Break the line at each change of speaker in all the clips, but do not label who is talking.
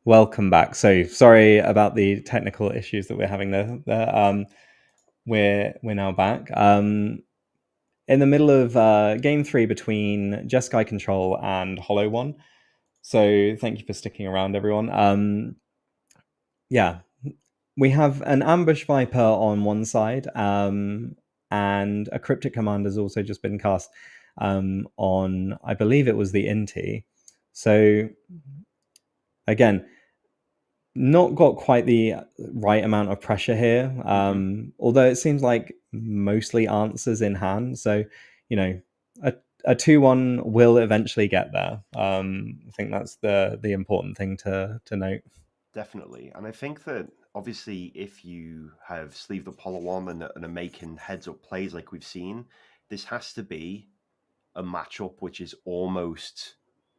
Welcome back. So sorry about the technical issues that we're having there. We're now back. In the middle of game 3 between Jeskai Control and Hollow One. So thank you for sticking around, everyone. Yeah, we have an Ambush Viper on one side, and a Cryptic Command has also just been cast on, I believe it was the Inti. So again, not got quite the right amount of pressure here, although it seems like mostly answers in hand. So, a 2-1 will eventually get there. I think that's the important thing to note.
Definitely. And I think that obviously if you have sleeved up Hollow One and are making heads up plays like we've seen, this has to be a matchup which is almost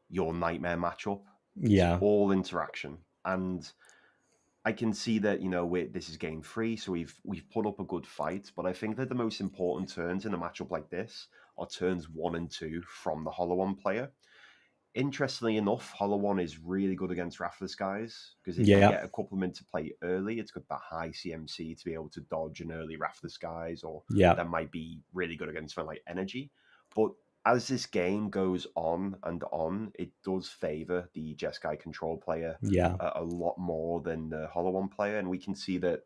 your nightmare matchup. It's
Yeah.
all interaction. And I can see that, this is game 3, so we've put up a good fight, but I think that the most important turns in a matchup like this are turns 1 and 2 from the Hollow One player. Interestingly enough, Hollow One is really good against Wrath of the Skies because it can
Yeah.
get a couple of minutes to play early. It's got that high CMC to be able to dodge an early Wrath of the Skies, or
Yeah.
that might be really good against something like Energy. But as this game goes on and on, it does favor the Jeskai control player
Yeah.
a lot more than the Hollow One player. And we can see that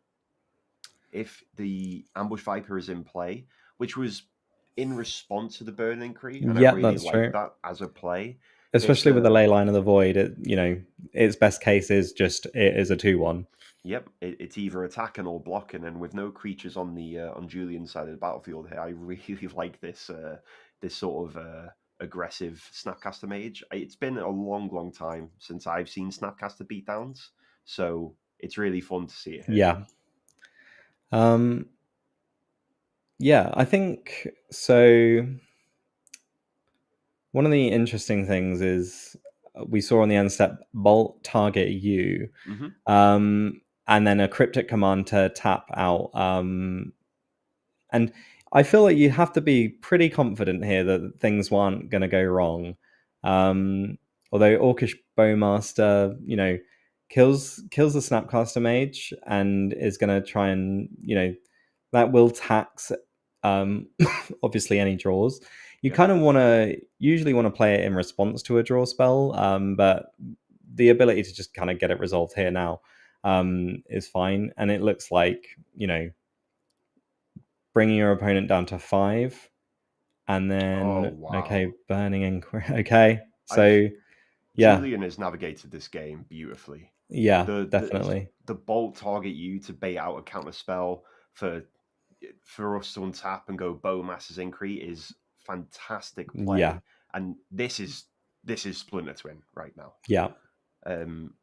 if the Ambush Viper is in play, which was in response to the Burn Inquiry, and I
Yeah,
really
that's
like
true.
that as a play.
Especially with the Ley Line of the Void, its best case is just it is a 2-1.
Yep, it's either attacking or blocking, and with no creatures on the on Julian's side of the battlefield here, I really like this this sort of aggressive Snapcaster Mage. It's been a long time since I've seen Snapcaster beatdowns, so it's really fun to see it here.
Yeah. Yeah, I think so. One of the interesting things is we saw on the end step bolt target you, and then a cryptic command to tap out. And I feel like you have to be pretty confident here that things weren't going to go wrong. Although Orcish Bowmaster, kills the Snapcaster Mage and is going to try and, that will tax obviously any draws. You kind of usually want to play it in response to a draw spell, but the ability to just kind of get it resolved here now is fine. And it looks like, bringing your opponent down to 5, and then burning inquiry. Okay, so
Julian has navigated this game beautifully.
Yeah, definitely.
The bolt target you to bait out a counter spell for us to untap and go Bowmaster's Inquiry is fantastic play.
Yeah.
And this is Splinter Twin right now.
Yeah.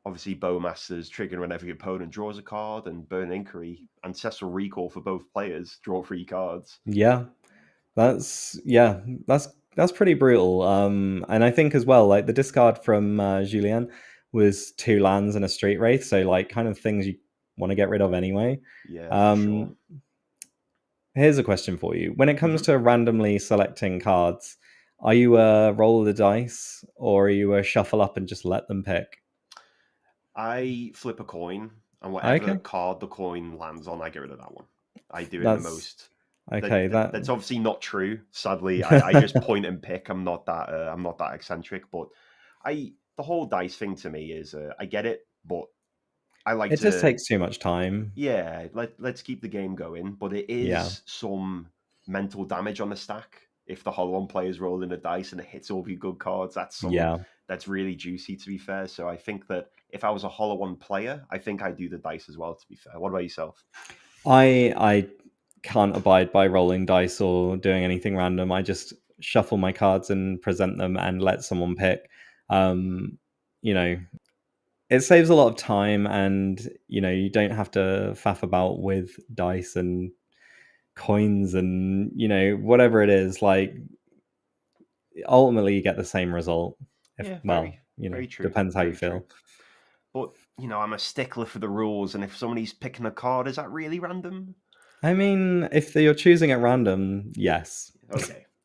Obviously, Bowmaster's triggering whenever your opponent draws a card, and Burn Inquiry, Ancestral Recall for both players, draw 3 cards.
Yeah, that's pretty brutal. And I think as well, like the discard from Julien was 2 lands and a Street Wraith, so like kind of things you want to get rid of anyway.
Yeah, for sure.
Here's a question for you: when it comes to randomly selecting cards, are you a roll of the dice, or are you a shuffle up and just let them pick?
I flip a coin, and whatever card the coin lands on, I get rid of that one. I do it in the most.
Okay,
that's obviously not true. Sadly, I just point and pick. I'm not that eccentric, but the whole dice thing to me is I get it, but I like
it just takes too much time.
Yeah, let's keep the game going, but it is some mental damage on the stack. If the Hollow One player's rolling a dice and it hits all of your good cards, that's really juicy, to be fair. So I think that if I was a Hollow One player, I think I'd do the dice as well, to be fair. What about yourself?
I can't abide by rolling dice or doing anything random. I just shuffle my cards and present them and let someone pick. It saves a lot of time, and you don't have to faff about with dice and coins and whatever it is. Like, ultimately you get the same result.
Very true.
Depends how you feel.
But I'm a stickler for the rules, and if somebody's picking a card, is that really random?
I mean, if you're choosing at random, yes.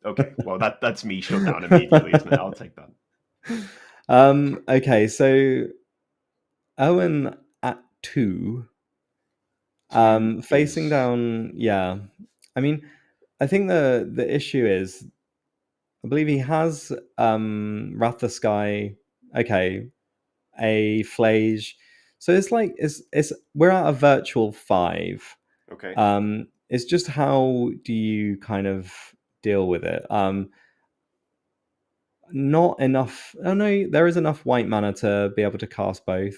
Okay. Well, that's me shut down immediately, isn't it? I'll take that.
Okay, so Owen at 2,
Two
facing
is
down. Yeah, I mean, I think the issue is, I believe he has Wrath the Sky. Okay, a Flage. So it's like it's we're at a virtual 5.
okay.
It's just how do you kind of deal with it? Not enough. Oh no, there is enough white mana to be able to cast both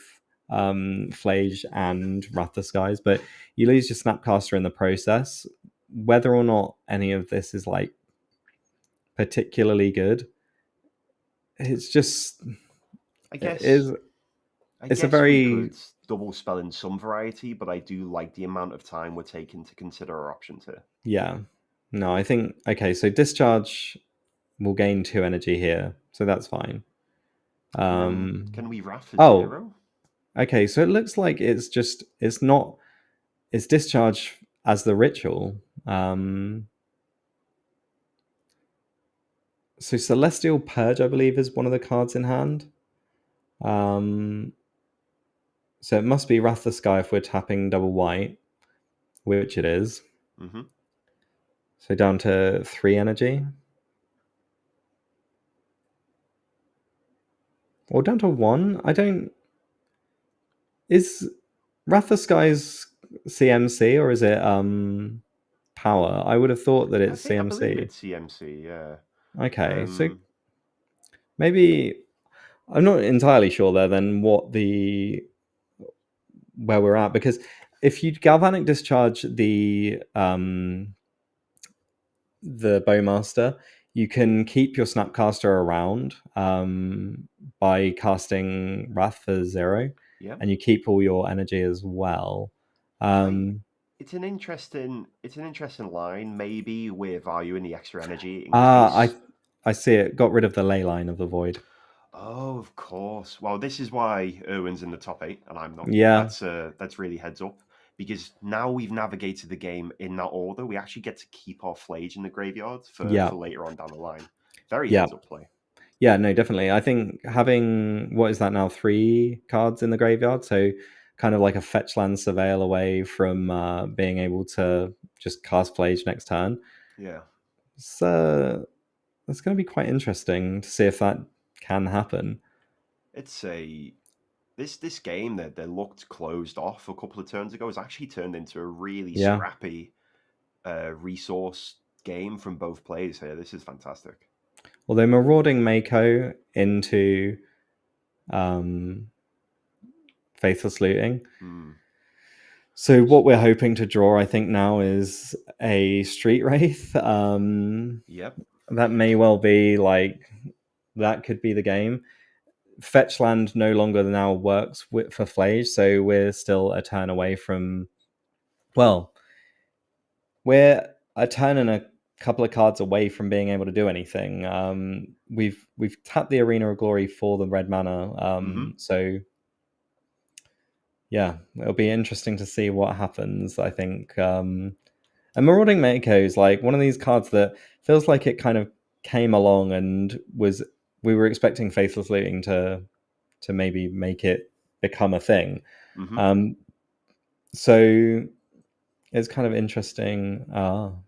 Flage and Wrath the Skies, but you lose your Snapcaster in the process. Whether or not any of this is like particularly good, it's just
I
it
guess
is
I
it's a
guess we
very
could double spell in some variety, but I do like the amount of time we're taking to consider our options here.
yeah. No, I think okay. So discharge will gain 2 energy here, so that's fine.
And then
Um,
can we Wrath for
oh,
0?
okay. So it looks like it's not it's discharge as the ritual. Um, so Celestial Purge, I believe, is one of the cards in hand. Um, so it must be Wrath the Sky if we're tapping double white, which it is.
Mm-hmm.
So down to 3 energy. Or down to 1? I don't. Is Wrath the Sky's CMC or is it power? I would have thought that it's
I believe
CMC.
it's CMC, yeah.
Okay, so
Um,
maybe I'm not entirely sure there then what the where we're at, because if you galvanic discharge the bowmaster, you can keep your snapcaster around by casting wrath for 0,
yeah.
and you keep all your energy as well.
I
um
it's an interesting line. Maybe we're valuing the extra energy in
ah
case.
I see it, got rid of the ley line of the void.
Oh, of course. Well, this is why Irwin's in the top 8 and I'm not.
Yeah,
That's really heads up because now we've navigated the game in that order. We actually get to keep our Flage in the graveyard
yeah,
for later on down the line. Very
yeah.
heads up play.
Yeah, no, definitely. I think having, what is that now, 3 cards in the graveyard, so kind of like a fetch land surveil away from being able to just cast Flage next turn.
Yeah.
So it's going to be quite interesting to see if that can happen.
It's a this game that looked closed off a couple of turns ago has actually turned into a really
Yeah.
scrappy resource game from both players here. This is fantastic.
Although marauding Mako into um, Faithless Looting.
Hmm.
So what we're hoping to draw, I think, now is a Street Wraith.
Yep.
That may well be like, that could be the game. Fetchland no longer now works for Flage, so we're still a turn away from. Well, we're a turn and a couple of cards away from being able to do anything. We've tapped the Arena of Glory for the red mana,
Mm-hmm.
so yeah, it'll be interesting to see what happens. I think, and Marauding Mako is like one of these cards that feels like it kind of came along and was, we were expecting Faithless Looting to maybe make it become a thing.
Mm-hmm.
Um, so it's kind of interesting.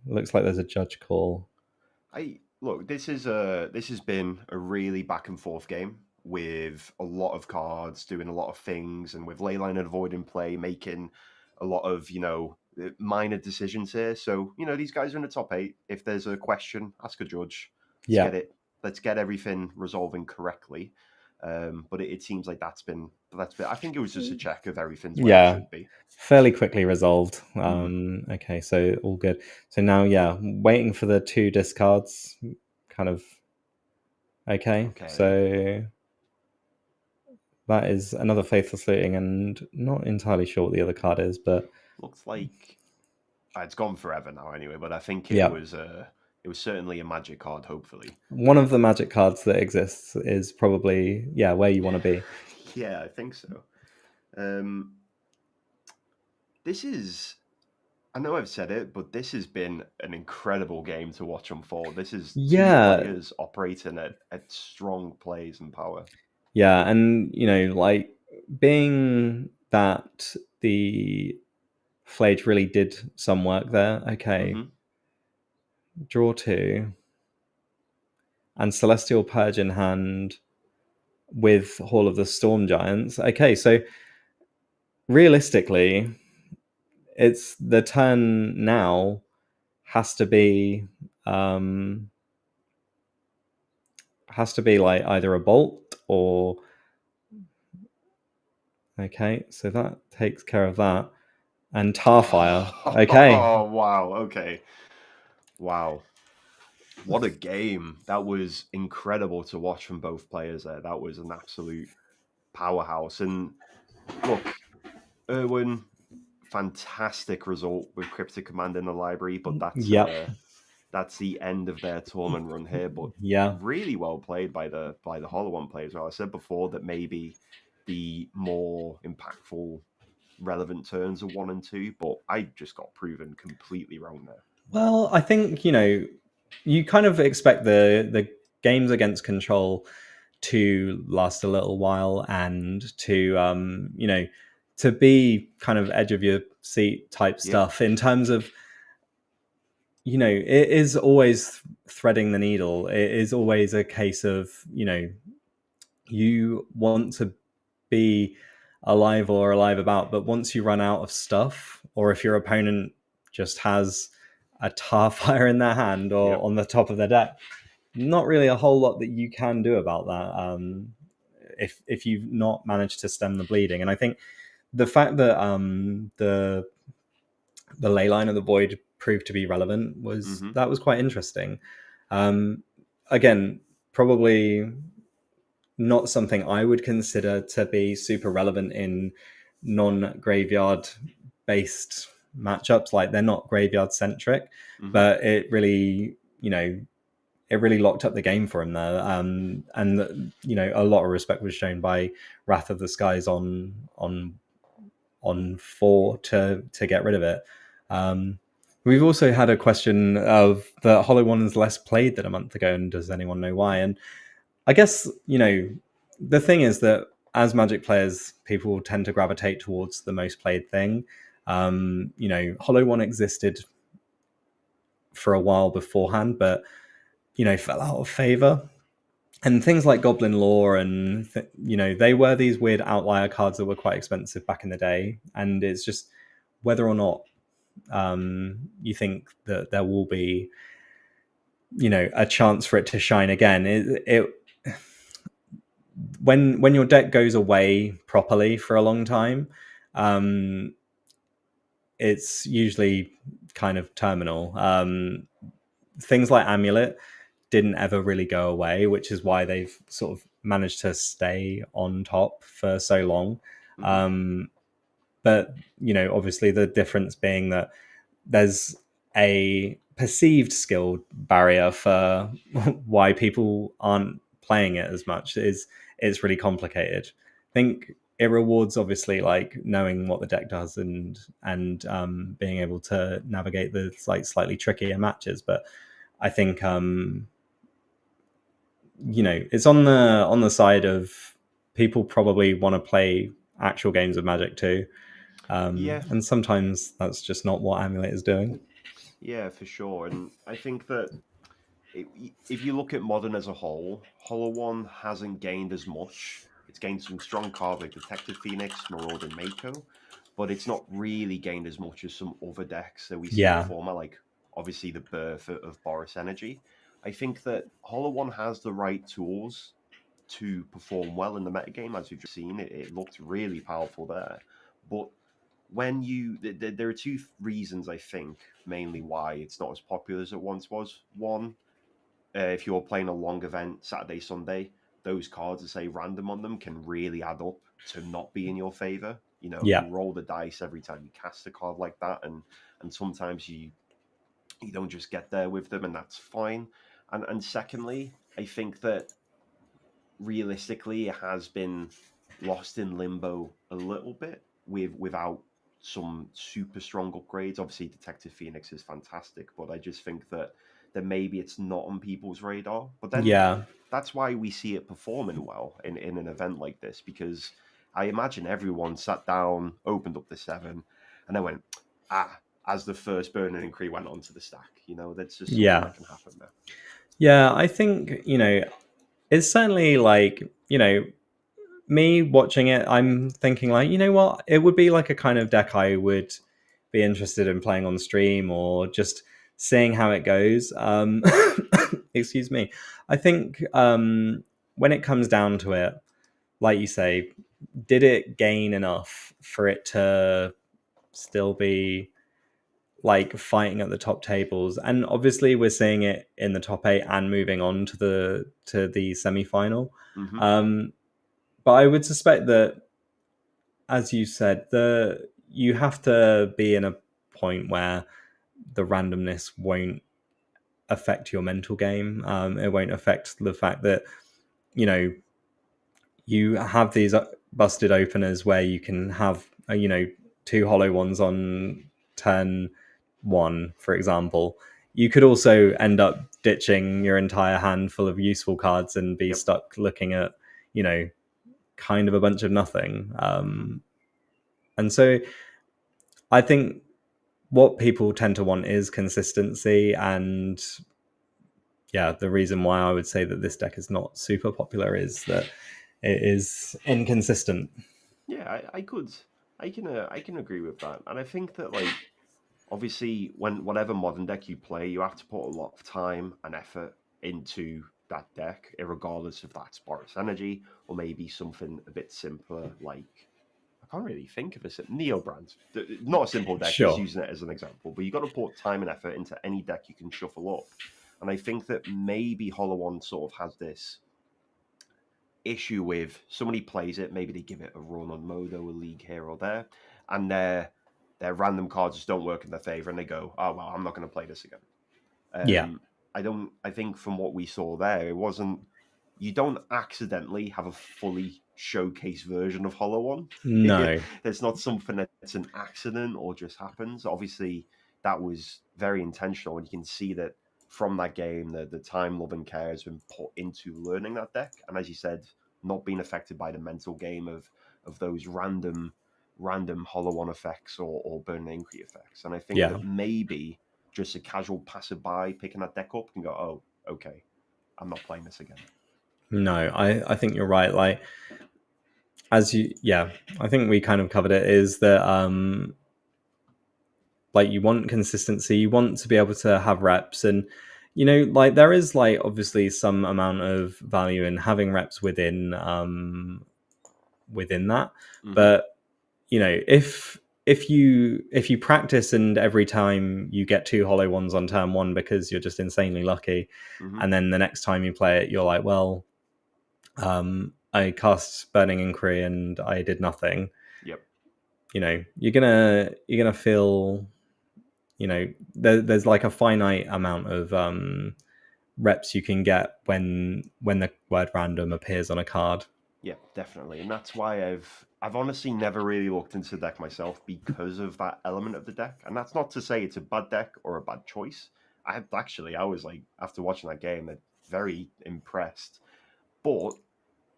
Looks like there's a judge call.
I look. This has been a really back and forth game with a lot of cards doing a lot of things, and with Leyline and Void in play, making a lot of minor decisions here. So these guys are in the top 8. If there's a question, ask a judge. Let's
Yeah,
get it. Let's get everything resolving correctly. But it seems like that's been. I think it was just a check of everything's where it
yeah,
should be.
fairly quickly resolved.
Hmm.
Okay, so all good. So now, yeah, waiting for the 2 discards. Kind of okay.
Okay.
So that is another Faithless Looting, and not entirely sure what the other card is, but
Looks like it's gone forever now anyway, but I think
yeah,
it was certainly a magic card, hopefully.
one of the magic cards that exists is probably, yeah, where you want to be.
Yeah, I think so. Um, this is I know I've said it, but this has been an incredible game to watch unfold. This is two
Yeah,
players operating at strong plays and power.
yeah, and like being that the Flage really did some work there, okay,
Mm-hmm.
draw 2, and Celestial Purge in hand with Hall of the Storm Giants. Okay, so realistically, it's the turn now has to be like either a bolt or okay, so that takes care of that. And Tarfire. Okay.
Oh, wow. Okay. Wow. What a game. That was incredible to watch from both players there. That was an absolute powerhouse. And look, Erwin, fantastic result with Cryptic Command in the library, but
Yep.
that's the end of their tournament run here. But
Yeah.
really well played by the Hollow One players. Well, I said before that maybe the more impactful, relevant turns are 1 and 2, but I just got proven completely wrong there.
Well, I think, you kind of expect the games against Control to last a little while and to to be kind of edge of your seat type
Yeah.
stuff in terms of it is always threading the needle. It is always a case of you want to be alive or alive about, but once you run out of stuff, or if your opponent just has a tar fire in their hand or
Yep.
on the top of their deck, not really a whole lot that you can do about that. If you've not managed to stem the bleeding, and I think the fact that the ley line of the void proved to be relevant was
Mm-hmm.
that was quite interesting. Um, Again, probably not something I would consider to be super relevant in non-graveyard based matchups. Like they're not graveyard centric,
Mm-hmm.
but it really, it really locked up the game for him there. And a lot of respect was shown by Wrath of the Skies on 4 to get rid of it. We've also had a question of the Hollow One is less played than a month ago, and does anyone know why? And I guess, the thing is that as Magic players, people tend to gravitate towards the most played thing. Hollow One existed for a while beforehand, but, fell out of favor. And things like Goblin Lore and, they were these weird outlier cards that were quite expensive back in the day. And it's just whether or not you think that there will be, a chance for it to shine again. It when your deck goes away properly for a long time, um, it's usually kind of terminal. Things like Amulet didn't ever really go away, which is why they've sort of managed to stay on top for so long.
Mm-hmm.
But obviously the difference being that there's a perceived skill barrier for why people aren't playing it as much. It's really complicated. I think it rewards obviously like knowing what the deck does and being able to navigate the like slightly trickier matches. But I think it's on the side of people probably want to play actual games of Magic too.
Yeah.
And sometimes that's just not what Amulet is doing.
Yeah, for sure. And I think that if you look at Modern as a whole, Hollow One hasn't gained as much. It's gained some strong cards like Detective Phoenix, Maraud, and Mako, but it's not really gained as much as some other decks that we see in the
Yeah,
format, like obviously the birth of Boris Energy. I think that Hollow One has the right tools to perform well in the metagame, as we've just seen. It looked really powerful there. But when there are two reasons, I think, mainly why it's not as popular as it once was. One, if you're playing a long event, Saturday, Sunday, those cards that say random on them can really add up to not be in your favor.
yeah,
You roll the dice every time you cast a card like that, and sometimes you don't just get there with them, and that's fine. And secondly, I think that realistically, it has been lost in limbo a little bit without some super strong upgrades. Obviously, Detective Phoenix is fantastic, but I just think that maybe it's not on people's radar. But then
yeah,
that's why we see it performing well in an event like this, because I imagine everyone sat down, opened up the 7, and then went, as the first Burning and Cree went onto the stack. That's just something
Yeah.
that can happen there.
Yeah, I think, it's certainly like, me watching it, I'm thinking like, you know what, it would be like a kind of deck I would be interested in playing on stream or just seeing how it goes. Excuse me. I think when it comes down to it, like you say, did it gain enough for it to still be like fighting at the top tables? And obviously we're seeing it in the top 8 and moving on to the semi-final.
Hmm.
But I would suspect that, as you said, you have to be in a point where the randomness won't affect your mental game. It won't affect the fact that you know you have these busted openers where you can have 2 hollow ones on turn 1, for example. You could also end up ditching your entire hand full of useful cards and be
Yep.
stuck looking at kind of a bunch of nothing.
Hmm.
And so I think what people tend to want is consistency, and yeah, the reason why I would say that this deck is not super popular is that it is inconsistent.
Yeah, I can agree with that, and I think that obviously when whatever modern deck you play, you have to put a lot of time and effort into that deck, regardless if that's Boris Energy or maybe something a bit simpler like I can't really think of a Neo Brand. Not a simple deck, just
Sure.
using it as an example. But you got to put time and effort into any deck you can shuffle up. And I think that maybe Hollow One sort of has this issue with somebody plays it, maybe they give it a run on Modo, a league here or there, and their random cards just don't work in their favor, and they go, "Oh well, I'm not going to play this again."
Yeah.
I don't. I think from what we saw there, it wasn't. You don't accidentally have a fully showcase version of Hollow One.
No.
There's not something that's an accident or just happens. Obviously, that was very intentional, and you can see that from that game, the time, love, and care has been put into learning that deck. And as you said, not being affected by the mental game of those random Hollow One effects or Burn Inquiry effects. And I think
Yeah.
that maybe just a casual passerby picking that deck up can go, oh, okay, I'm not playing this again.
No, I think you're right. Like, as you, yeah, I think we kind of covered it, is that like you want consistency, you want to be able to have reps, and like there is like obviously some amount of value in having reps within that.
Hmm.
But if you practice and every time you get 2 hollow ones on turn 1 because you're just insanely lucky,
Hmm.
and then the next time you play it you're like, well, I cast Burning Inquiry and I did nothing.
Yep.
You're gonna feel, there's like a finite amount of reps you can get when the word random appears on a card.
Yeah, definitely, and that's why I've honestly never really looked into the deck myself because of that element of the deck. And that's not to say it's a bad deck or a bad choice. I was like after watching that game, very impressed. But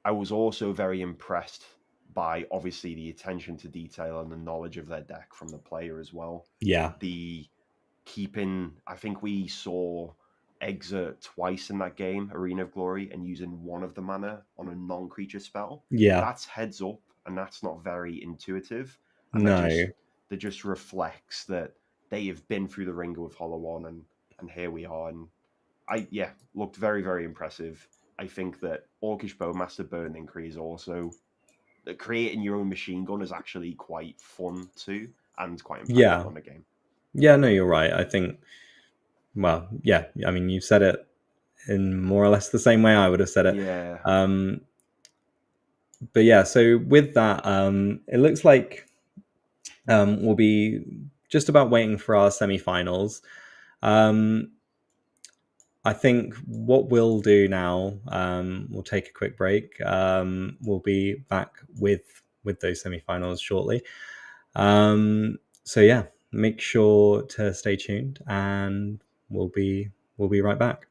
I was also very impressed by obviously the attention to detail and the knowledge of their deck from the player as well.
Yeah.
The keeping, I think we saw Exert twice in that game, Arena of Glory, and using one of the mana on a non-creature spell.
Yeah.
That's heads up, and that's not very intuitive. And
No.
that just reflects that they have been through the ringer with Hollow One, and here we are. And looked very very impressive. I think that Orcish Bowmaster Burn Increase also creating your own machine gun is actually quite fun too, and quite impactful
Yeah.
on the game.
Yeah, no, you're right. I think, well, yeah, I mean, you said it in more or less the same way I would have said it.
Yeah.
Um, but yeah, so with that, it looks like we'll be just about waiting for our semi-finals. Um, I think what we'll do now, we'll take a quick break. We'll be back with those semi-finals shortly. So yeah, make sure to stay tuned, and we'll be right back.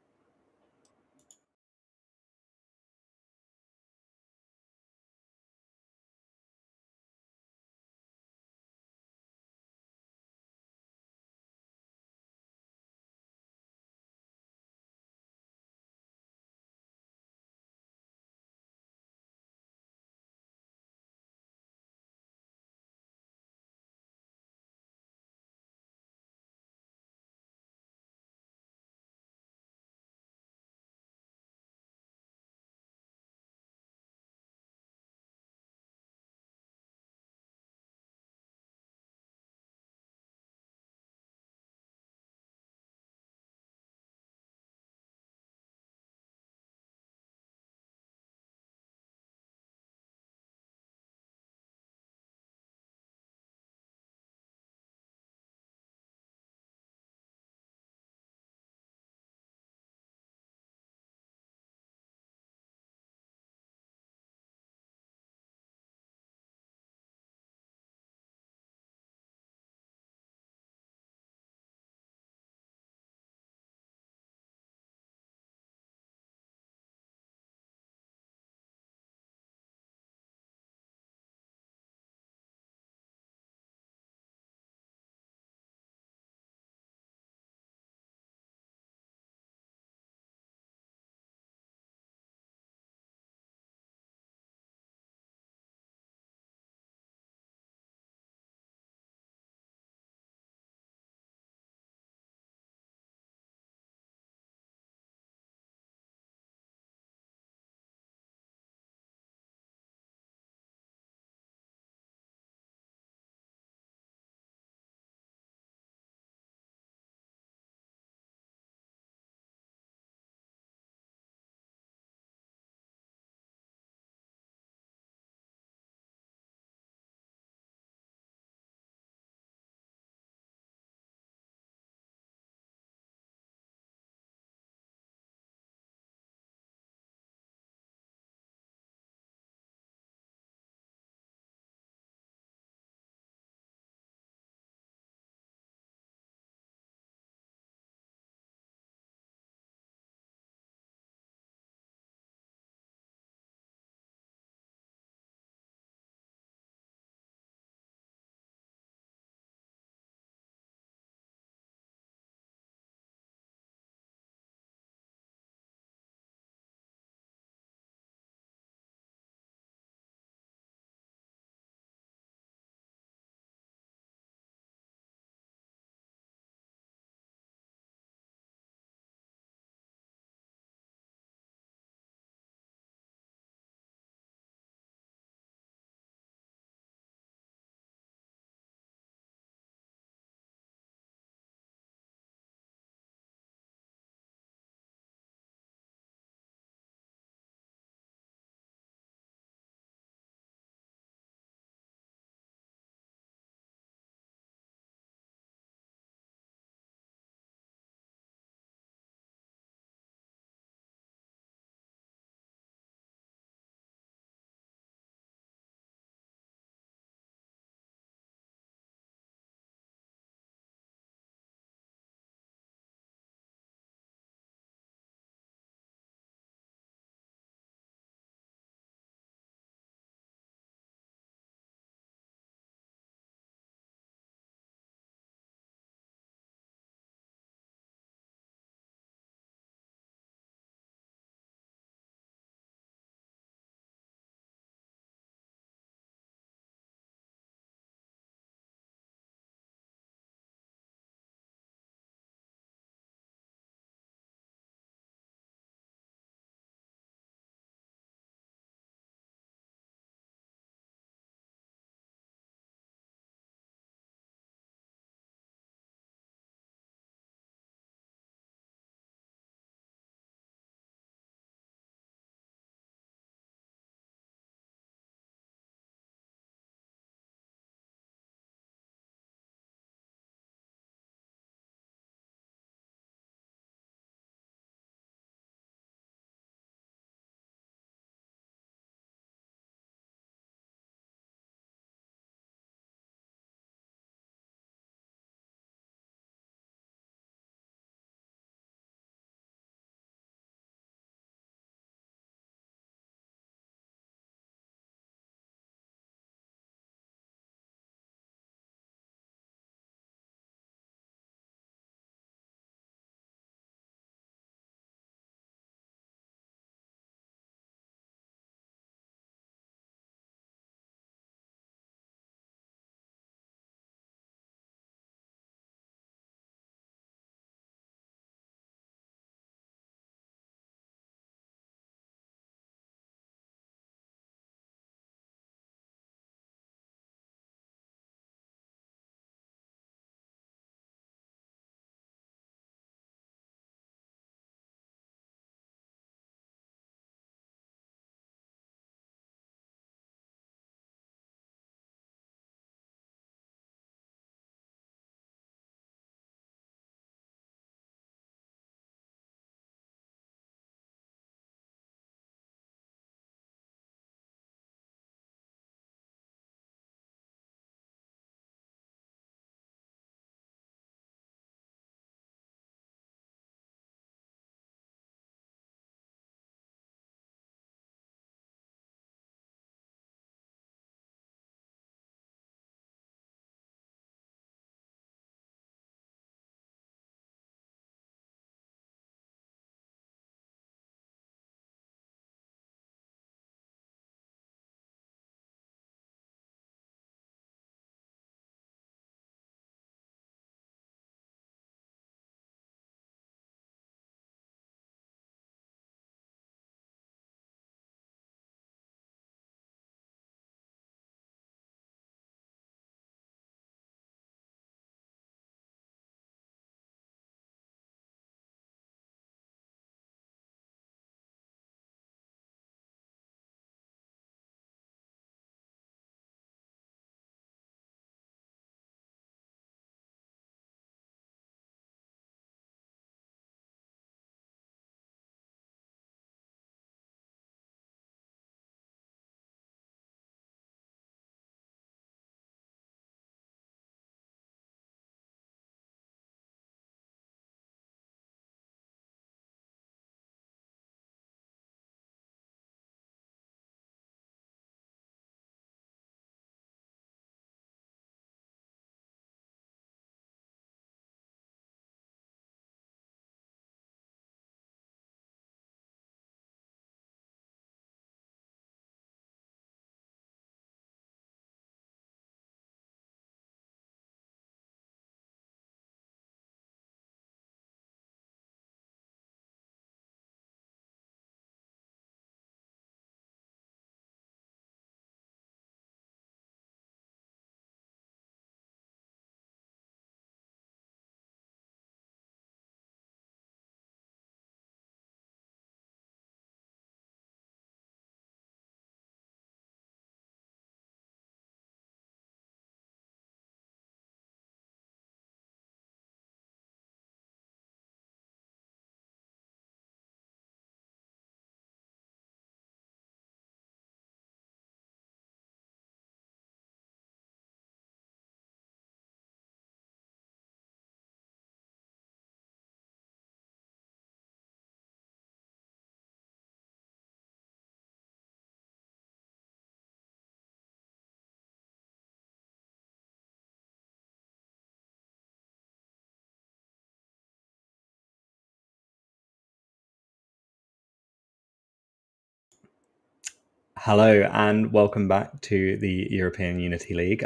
Hello and welcome back to the European Unity League.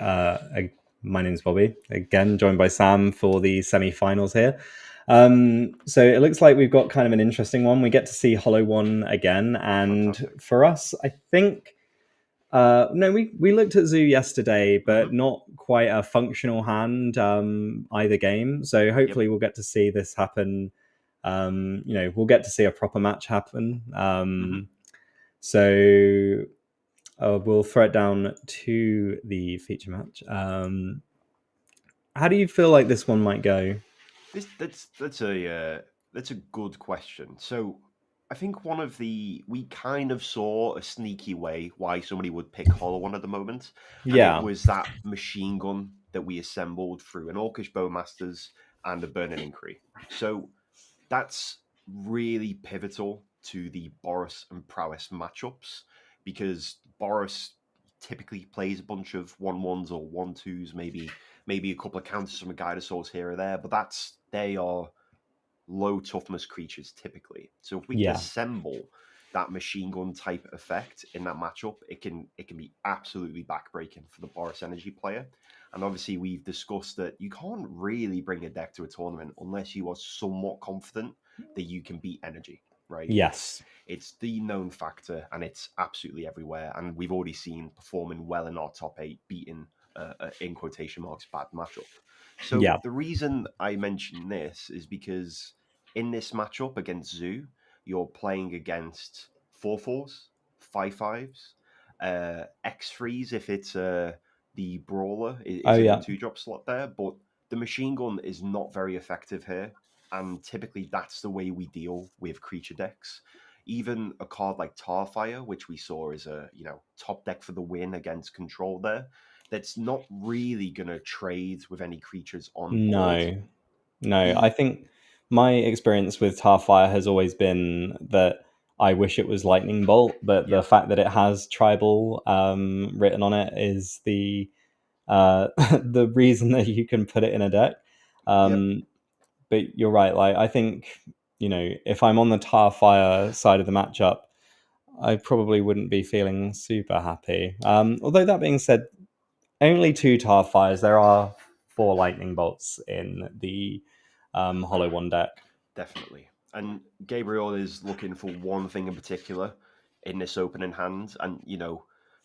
My name's Bobby, again joined by Sam for the semi-finals here. So it looks like we've got kind of an interesting one. We get to see Hollow One again, and
Fantastic.
for us, I think no, we looked at Zoo yesterday, but
Hmm.
not quite a functional hand either game. So
Yep.
hopefully we'll get to see this happen. We'll get to see a proper match happen.
Hmm.
So we'll throw it down to the feature match. How do you feel like this one might go?
This that's a good question. So I think one of the we kind of saw a sneaky way why somebody would pick Hollow One at the moment, and it
Yeah,
was that machine gun that we assembled through an Orcish Bowmasters and a Burning Inquiry. So that's really pivotal to the Boris and Prowess matchups because Boris typically plays a bunch of 1-1s or 1-2s, maybe a couple of counters from a Gyarasaurus here or there, but they are low toughness creatures typically. So if we can
yeah,
assemble that machine gun type effect in that matchup, it can be absolutely backbreaking for the Boris Energy player. And obviously, we've discussed that you can't really bring a deck to a tournament unless you are somewhat confident that you can beat Energy. Right? It's
yes,
it's the known factor, and it's absolutely everywhere. And we've already seen performing well in our top eight, beating in quotation marks bad matchup. So
yeah.
the reason I mention this is because in this matchup against Zoo, you're playing against 4/4s, 5/5s, X3s if it's the brawler
Oh
is in the
yeah,
2-drop slot there, but the machine gun is not very effective here, and typically that's the way we deal with creature decks. Even a card like Tarfire, which we saw as a top deck for the win against Control there, that's not really going to trade with any creatures on board.
no, no. I
The
think my experience with Tarfire has always been that I wish it was Lightning Bolt, but the
Yep,
fact that it has Tribal written on it is the the reason that you can put it in a deck.
yep,
Um, but you're right. Like I think if I'm on the Tarfire side of the matchup, I probably wouldn't be feeling super happy. Although that being said, only two Tarfires. There are four Lightning Bolts in the Hollow One deck.
definitely. And Gabriel is looking for one thing in particular in this opening hand, and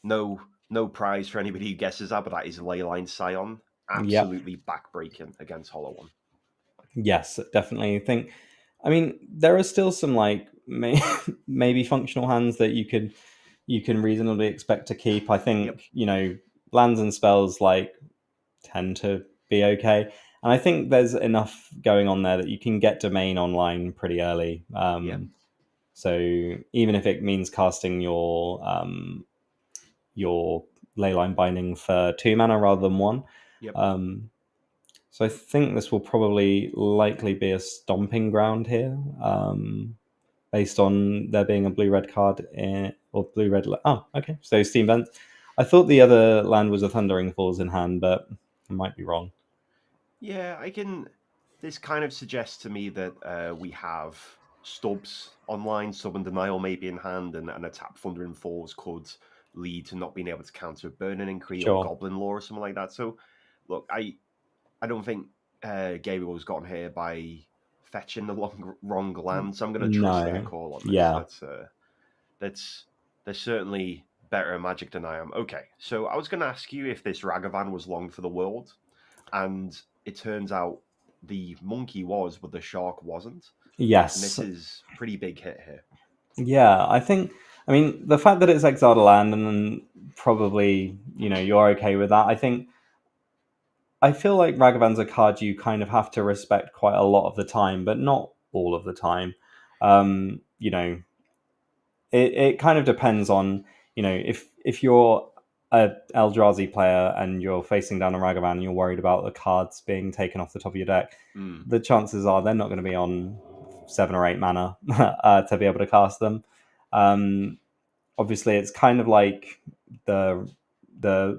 no prize for anybody who guesses that, but that is Leyline Scion,
Yep.
absolutely backbreaking against Hollow One.
Yes, definitely. I mean, there are still some maybe functional hands that you can reasonably expect to keep. I
Yep,
think lands and spells tend to be okay. And I think there's enough going on there that you can get domain online pretty early.
yep,
So even if it means casting your leyline binding for 2 mana rather than one,
yep.
um, so I think this will probably likely be a stomping ground here, based on there being a blue red card or blue red. Oh, okay. So Steam Vents. I thought the other land was a Thundering Falls in hand, but I might be wrong.
Yeah, I can. This kind of suggests to me that we have stubs online, stub and denial maybe in hand, and a tap Thundering Falls could lead to not being able to counter Burning Incree or
Sure.
Goblin Law or something like that. So, look, I don't think Gabriel's gotten here by fetching the wrong land, so I'm going to trust their
No.
call on this.
Yeah.
That's they're certainly better at Magic than I am. Okay, so I was going to ask you if this Ragavan was long for the world, and it turns out the monkey was, but the shark wasn't. And
Yes.
this is pretty big hit here.
Yeah. I think. I mean, the fact that it's exiled a land and then probably you're okay with that. I feel like Ragavan's a card you kind of have to respect quite a lot of the time, but not all of the time. Um, you know, it kind of depends on if you're a Eldrazi player and you're facing down a Ragavan and you're worried about the cards being taken off the top of your deck,
Mm,
the chances are they're not going to be on 7 or 8 mana to be able to cast them. Um, Obviously, it's kind of like the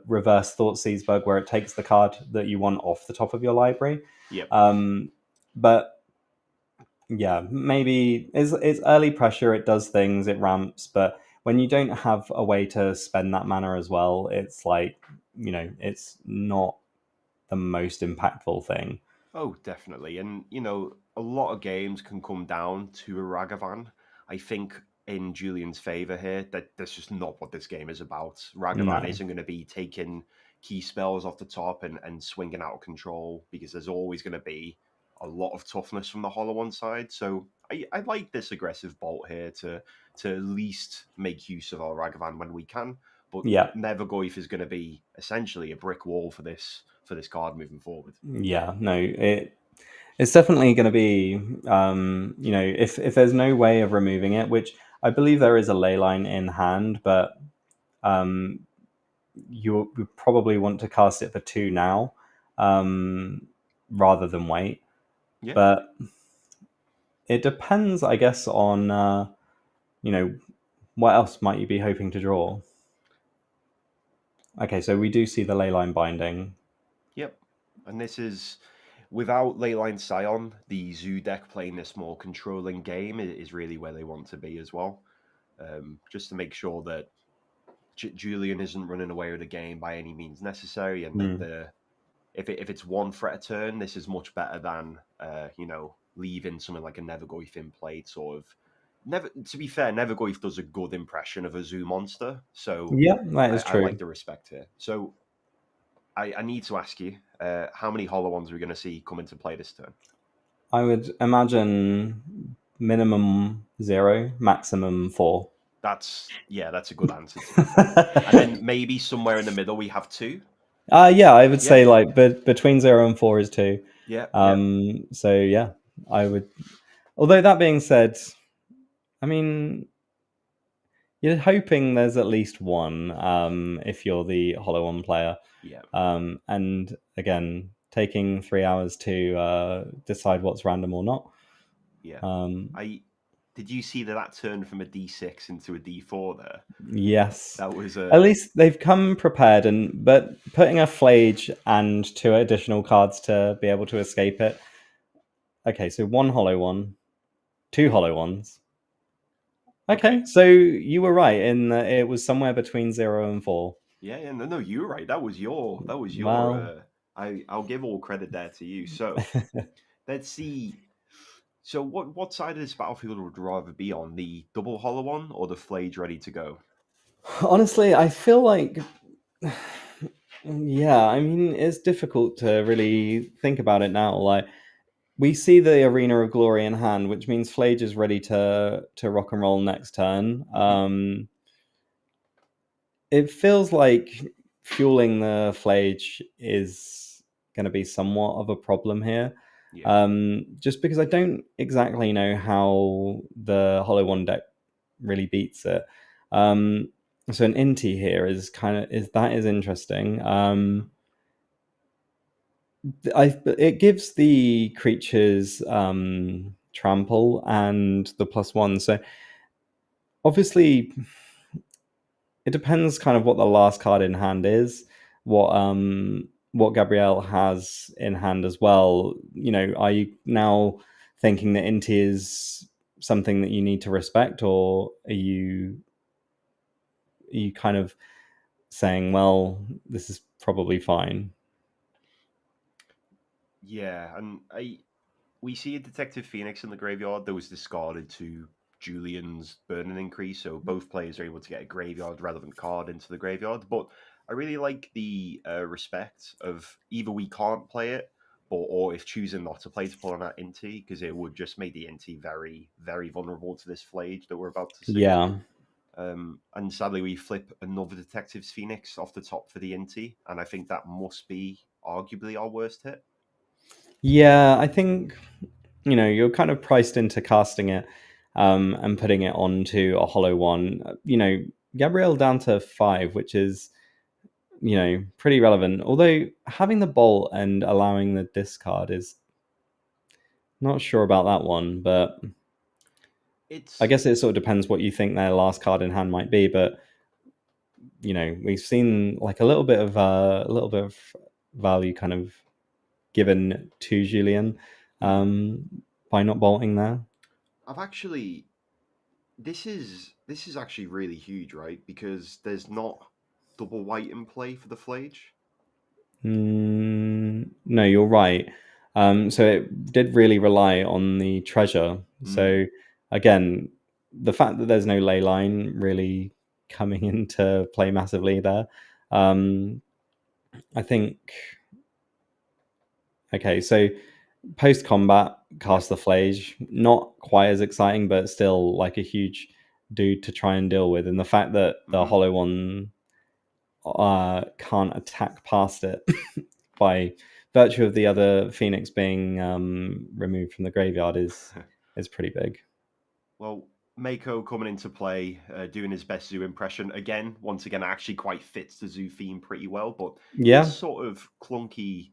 reverse Thoughtseize bug where it takes the card that you want off the top of your library.
yep.
Um, but yeah, maybe it's early pressure. It does things. It ramps, but when you don't have a way to spend that mana as well, it's like, it's not the most impactful thing.
Oh, definitely. And, a lot of games can come down to a Ragavan. I think in Julian's favour here, that that's just not what this game is about. Ragavan
No.
isn't going to be taking key spells off the top and swinging out of control because there's always going to be a lot of toughness from the Hollow One side. So I like this aggressive bolt here to at least make use of our Ragavan when we can. But
Yeah.
Nevergoyf is going to be essentially a brick wall for this card moving forward.
Yeah. No. It's definitely going to be, if there's no way of removing it, which I believe there is a ley line in hand, but um, you would probably want to cast it for 2 now, rather than wait.
Yeah.
But it depends, I guess, on what else might you be hoping to draw. Okay, so we do see the ley line binding.
Yep. And this is without Leyline Scion, the Zoo deck playing this more controlling game is really where they want to be as well. Just to make sure that Julian isn't running away with the game by any means necessary, and that
Mm.
if it's one threat a turn, this is much better than leaving something like a Nevergoyf in play. Sort of. Never. To be fair, Nevergoyf does a good impression of a Zoo monster, so
Yeah, that is
I like
true.
the respect here. So I need to ask you, how many Hollow Ones are we going to see come into play this turn?
I would imagine minimum 0, maximum 4.
That's a good answer to be fair. And then maybe somewhere in the middle we have two.
Yeah, I would
Yeah,
say like between 0 and 4 is 2.
yeah, yeah,
So yeah, I would. Although that being said, I mean, you're hoping there's at least one, if you're the Hollow One player.
yeah,
And again, taking 3 hours to decide what's random or not.
yeah.
Um,
I did you see that turned from a D6 into a D4 there?
yes,
That was
at
a
least they've come prepared, but putting a Flage and 2 additional cards to be able to escape it. Okay, so 1 Hollow One, 2 Hollow Ones. Okay,
okay.
so you were right in that it was somewhere between 0 and 4.
Yeah, yeah, no, no, you were right. That was your.
Well,
I'll give all credit there to you. So let's see. So what side of this battlefield would you rather be on? The double hollow one or the flage ready to go?
honestly, I feel like, yeah, I mean, it's difficult to really think about it now. Like, we see the Arena of Glory in hand, which means Flage is ready to rock and roll next turn.
Hmm.
It feels like fueling the Flage is going to be somewhat of a problem here.
Yeah.
Just because I don't exactly know how the Hollow One deck really beats it. Um, so an Inti here is interesting. It gives the creatures trample and the +1. So obviously, it depends kind of what the last card in hand is, what Gabrielle has in hand as well. Are you now thinking that Inti is something that you need to respect, or are you kind of saying, well, this is probably fine?
Yeah, and I we see a Detective Phoenix in the graveyard that was discarded to Julian's burning increase, so both players are able to get a graveyard relevant card into the graveyard. But I really like the respect of either we can't play it, or if choosing not to play to pull on that Inti, because it would just make the Inti very, very vulnerable to this Flage that we're about to see.
Yeah.
And sadly, we flip another Detective's Phoenix off the top for the Inti, and I think that must be arguably our worst hit.
Yeah, I think you're kind of priced into casting it, and putting it onto a Hollow One. Gabrielle down to 5, which is pretty relevant. Although having the bolt and allowing the discard is not sure about that one, but I
It's
guess it sort of depends what you think their last card in hand might be. But we've seen like a little bit of value kind of given to Julian,
hmm.
by not bolting there.
I've actually this this is actually really huge, right? Because there's not double white in play for the Flage.
No, you're right. So it did really rely on the treasure. So again, the fact that there's no ley line really coming into play massively there. I think. Okay, so post combat, cast the Flage, not quite as exciting, but still like a huge dude to try and deal with. And the fact that the Hollow One can't attack past it by virtue of the other Phoenix being removed from the graveyard is pretty big.
Well, Mako coming into play, doing his best Zoo impression again. Once again, actually quite fits the Zoo theme pretty well. But
Yeah,
this sort of clunky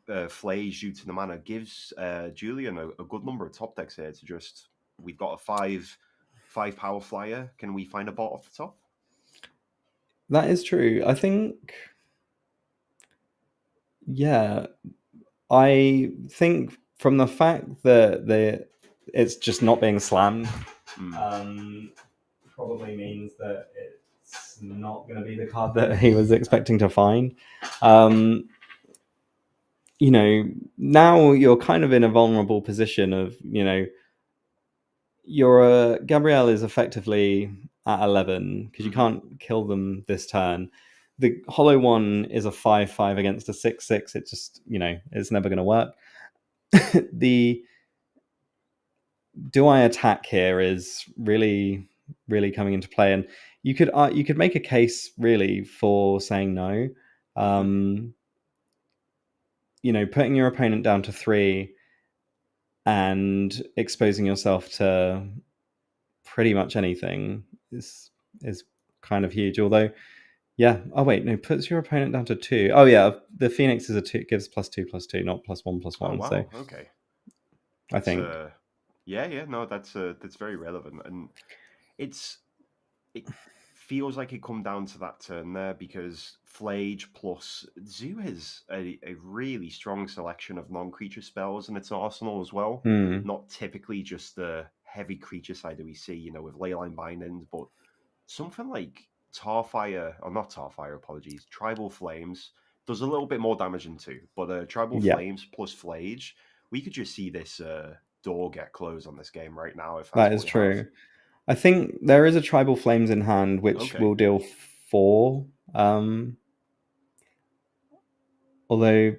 Flage due to the mana gives Julian a good number of top decks here to just. We've got a five power flyer. Can we find a bot off the top?
that is true. I think, yeah, I think from the fact that it's just not being slammed, probably means that it's not going to be the card that he was expecting to find. You know, now you're kind of in a vulnerable position of, you know, your Gabrielle is effectively at 11 because you can't kill them this turn. The Hollow One is a 5/5 against a 6/6. It just, you know, it's never going to work. The do I attack here is really, really coming into play, and you could make a case really for saying no. You know, putting your opponent down to 3 and exposing yourself to pretty much anything is kind of huge. Although, yeah. Oh wait, no, puts your opponent down to 2. Oh yeah, the Phoenix is a 2, gives +2/+2, not +1/+1.
Oh wow,
So
okay.
I
That's
think,
yeah, no, that's very relevant, and it feels like it come down to that turn there because Flage plus Zoo has a really strong selection of non-creature spells in its arsenal as well. Not typically just the heavy creature side that we see, you know, with Leyline Bindings, but something like Tarfire, or not Tarfire, apologies, Tribal Flames does a little bit more damage than 2, but Tribal
yeah,
Flames plus Flage, we could just see this door get closed on this game right now if that's
that
what
is
we have.
true. I think there is a Tribal Flames in hand, which
Okay.
will deal 4. Although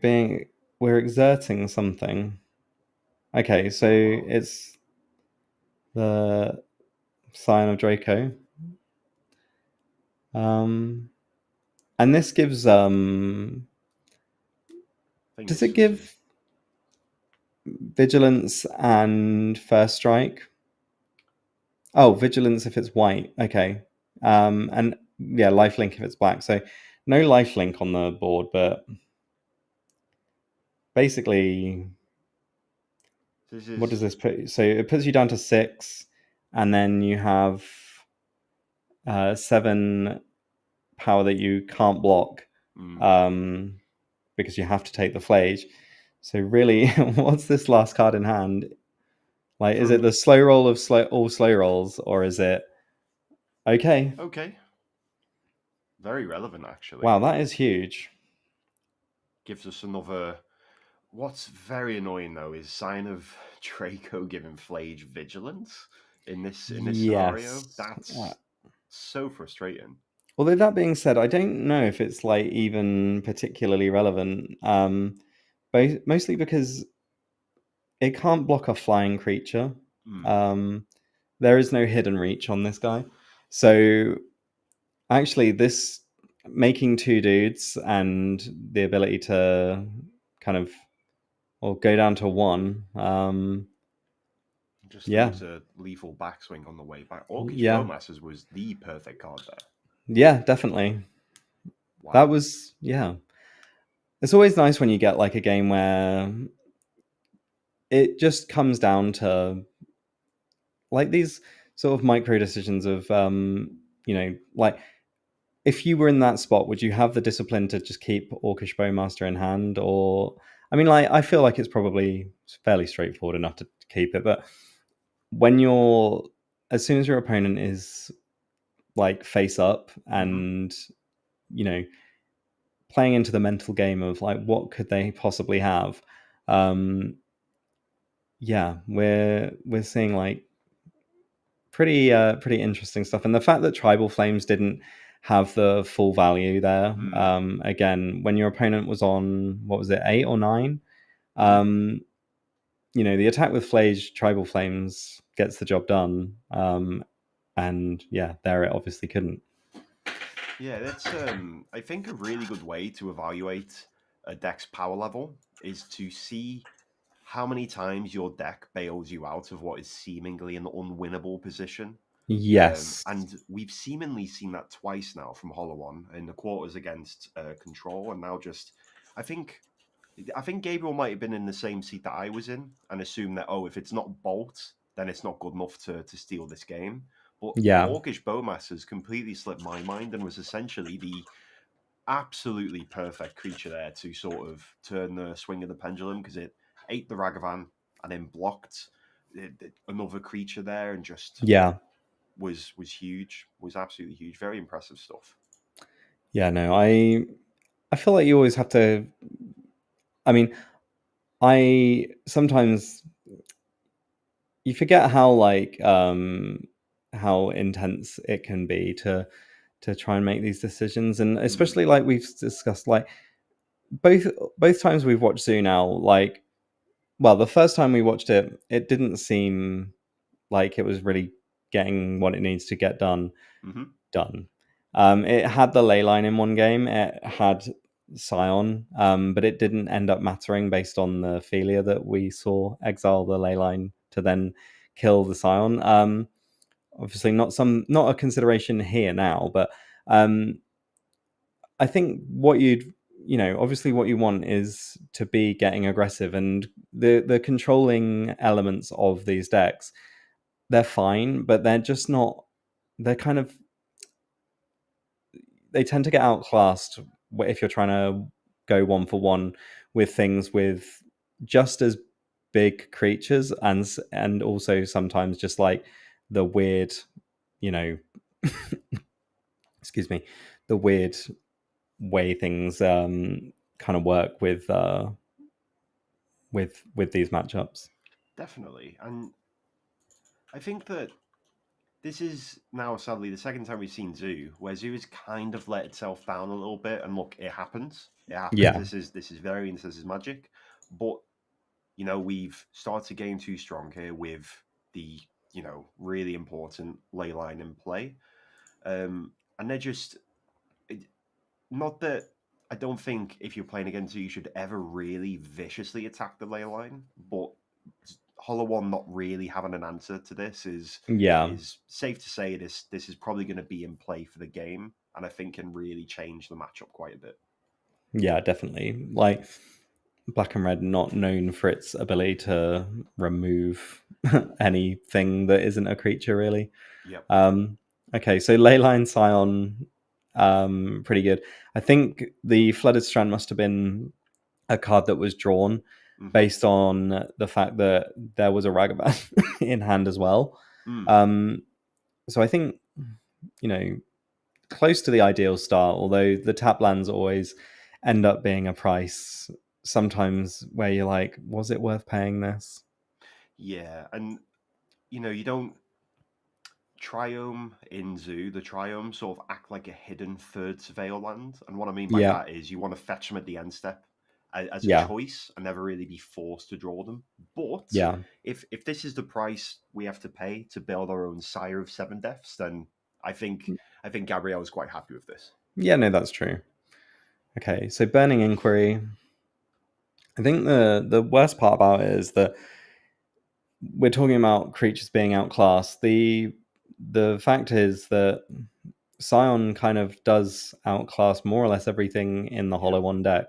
we're exerting something. Okay, so it's the Scion of Draco. And this gives
I think
does
this
it
was
give vigilance and first strike? Oh, vigilance if it's white. Okay. And yeah, lifelink if it's black. So no lifelink on the board, but basically, what does this put? So it puts you down to 6, and then you have 7 power that you can't block, because you have to take the Flage. So really, what's this last card in hand? Like, is it the slow roll of all slow rolls, or is it okay?
Okay. Very relevant, actually.
Wow, that is huge.
Gives us another. What's very annoying though is sign of Draco giving Flage vigilance in this scenario.
Yes.
That's so frustrating.
Although that being said, I don't know if it's like even particularly relevant. Mostly because it can't block a flying creature. There is no hidden reach on this guy. So actually, this making 2 dudes and the ability to kind of go down to 1.
Just
Yeah,
leaves a lethal backswing on the way back. Orcish
yeah,
Bowmasters was the perfect card there.
yeah, definitely.
Wow.
That was, yeah. It's always nice when you get like a game where it just comes down to like these sort of micro decisions of, you know, like if you were in that spot, would you have the discipline to just keep Orcish Bowmaster in hand? Or, I mean, like, I feel like it's probably fairly straightforward enough to keep it. But when as soon as your opponent is like face up
Hmm.
and, you know, playing into the mental game of like what could they possibly have. Um, yeah, we're seeing like pretty interesting stuff, and the fact that tribal flames didn't have the full value there.
Mm.
Again, when your opponent was on, what was it, 8 or 9,
Hmm.
um, the attack with Flage tribal flames gets the job done. And yeah, there it obviously couldn't.
Yeah, that's I think a really good way to evaluate a deck's power level is to see how many times your deck bails you out of what is seemingly an unwinnable position.
Yes.
And we've seemingly seen that twice now from Hollow One in the quarters against Control, and now just I think I think Gabriel might have been in the same seat that I was in and assumed that, oh, if it's not Bolt, then it's not good enough to steal this game. But
Yeah.
Orcish Bowmass has completely slipped my mind and was essentially the absolutely perfect creature there to sort of turn the swing of the pendulum because it ate the Ragavan and then blocked another creature there and just
Yeah.
was huge, was absolutely huge. Very impressive stuff.
Yeah. No, I feel like you always have to. I mean, I sometimes you forget how intense it can be to try and make these decisions, and
Mm.
especially like we've discussed, like both both times we've watched Zoo now, like, well, the first time we watched it, it didn't seem like it was really getting what it needs to get
Hmm.
done. It had the ley line in one game, it had Scion, but it didn't end up mattering based on the failure that we saw exile the ley line to then kill the Scion. Obviously, not a consideration here now, but um, I think obviously what you want is to be getting aggressive, and the controlling elements of these decks, they're fine, but they're just not. They're kind of they tend to get outclassed if you're trying to go one for one with things with just as big creatures, and also sometimes just like the weird, you know, excuse me, the weird way things kind of work with these matchups.
Definitely. And I think that this is now sadly the second time we've seen Zoo, where Zoo has kind of let itself down a little bit. And look, it happens. It happens.
Yeah,
This is variance. This is magic. But we've started game too strong here with the really important ley line in play. And they're just not that I don't think if you're playing against you, you should ever really viciously attack the ley line, but Hollow One not really having an answer to this
yeah,
is safe to say this is probably going to be in play for the game, and I think can really change the matchup quite a bit.
yeah, definitely. Like Black and Red, not known for its ability to remove anything that isn't a creature, really.
Yep.
Um, okay, so Leyline Scion, pretty good. I think the Flooded Strand must have been a card that was drawn
Mm-hmm.
based on the fact that there was a Ragavan in hand as well.
Mm.
Um, so I think, you know, close to the ideal start, although the tap lands always end up being a price sometimes where you're like, was it worth paying this?
Yeah, and you don't Triome in Zoo, the Triome sort of act like a hidden third surveil land. And what I mean by
Yeah,
that is you want to fetch them at the end step as a
yeah,
choice and never really be forced to draw them. But
yeah.
if this is the price we have to pay to build our own Sire of Seven Deaths, then I think I think Gabrielle is quite happy with this.
Yeah, no, that's true. Okay, so Burning Inquiry. I think the worst part about it is that we're talking about creatures being outclassed. The fact is that Scion kind of does outclass more or less everything in the Hollow
Yep.
One deck.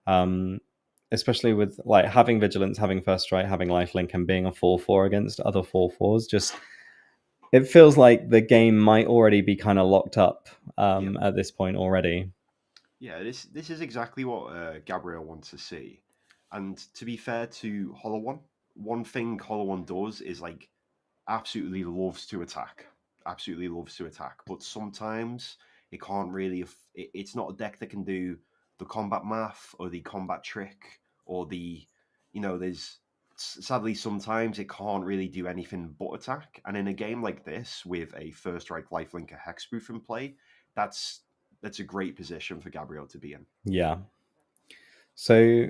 Um, Especially with like having vigilance, having first strike, having lifelink, and being a 4/4 against other 4/4s. Just it feels like the game might already be kind of locked up
Yep.
at this point already.
Yeah, this is exactly what Gabrielle wants to see. And to be fair to Hollow One, one thing Hollow One does is like absolutely loves to attack. absolutely loves to attack, but sometimes it can't really. It's not a deck that can do the combat math or the combat trick or the, there's sadly sometimes it can't really do anything but attack. And in a game like this with a first strike lifelinker hexproof in play, that's a great position for Gabriel to be in.
Yeah. So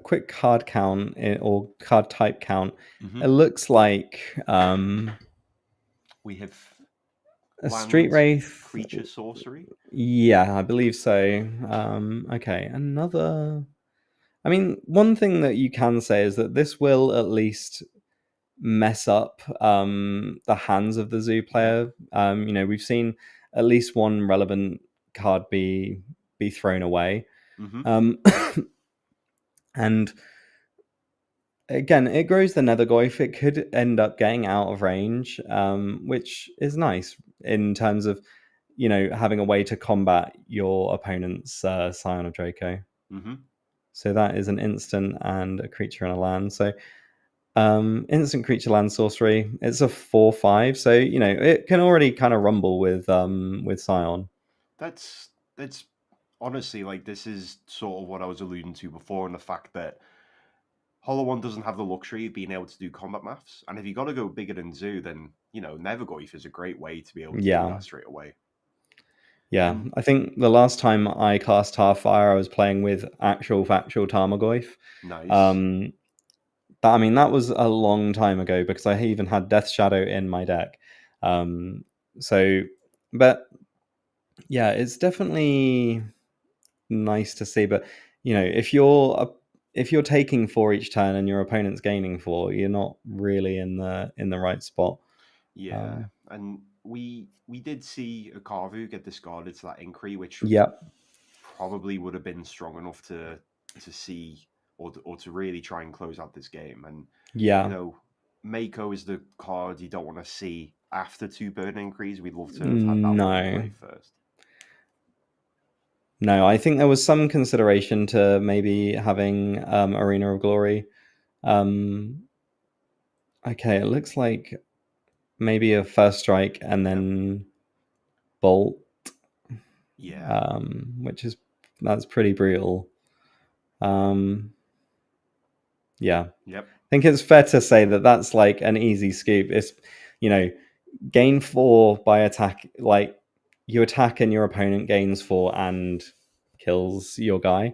quick card count or card type count.
Hmm.
It looks like
We have
a street
land,
wraith.
creature, sorcery.
Yeah, I believe so. Okay, another. I mean, one thing that you can say is that this will at least mess up the hands of the zoo
Yep.
player. We've seen at least one relevant card be thrown away,
Hmm.
um, and again, it grows the Nethergoyf. It could end up getting out of range, which is nice in terms of having a way to combat your opponent's Scion of Draco.
Hmm.
So that is an instant and a creature and a land. So instant creature land sorcery. It's a 4/5, so it can already kind of rumble with Scion.
That's honestly, like, this is sort of what I was alluding to before, and the fact that Hollow One doesn't have the luxury of being able to do combat maths. And if you got to go bigger than Zoo, then Nevergoyf is a great way to be able to do
Yeah,
that straight away.
yeah.
And
I think the last time I cast Starfire, I was playing with actual factual Tarmogoyf.
nice.
Um, I mean, that was a long time ago because I even had Death Shadow in my deck. Um, so, but yeah, it's definitely nice to see. But if you're taking 4 each turn and your opponent's gaining 4, you're not really in the right spot.
Yeah,
Um,
and we did see a Carvu get discarded to that Inquiry, which
yeah,
probably would have been strong enough to see or to really try and close out this game. And you
yeah,
know, Mako is the card you don't want to see after 2 burn Inquiries. We'd love to have had that one in
no,
play first.
no. I think there was some consideration to maybe having Arena of Glory. Um, okay, it looks like maybe a first strike and
Yep.
then bolt,
Yeah.
which is that's pretty brutal. Um, yeah, I
Yep.
think it's fair to say that that's like an easy scoop. It's you know gain 4 by attack, like you attack and your opponent gains 4 and kills your guy.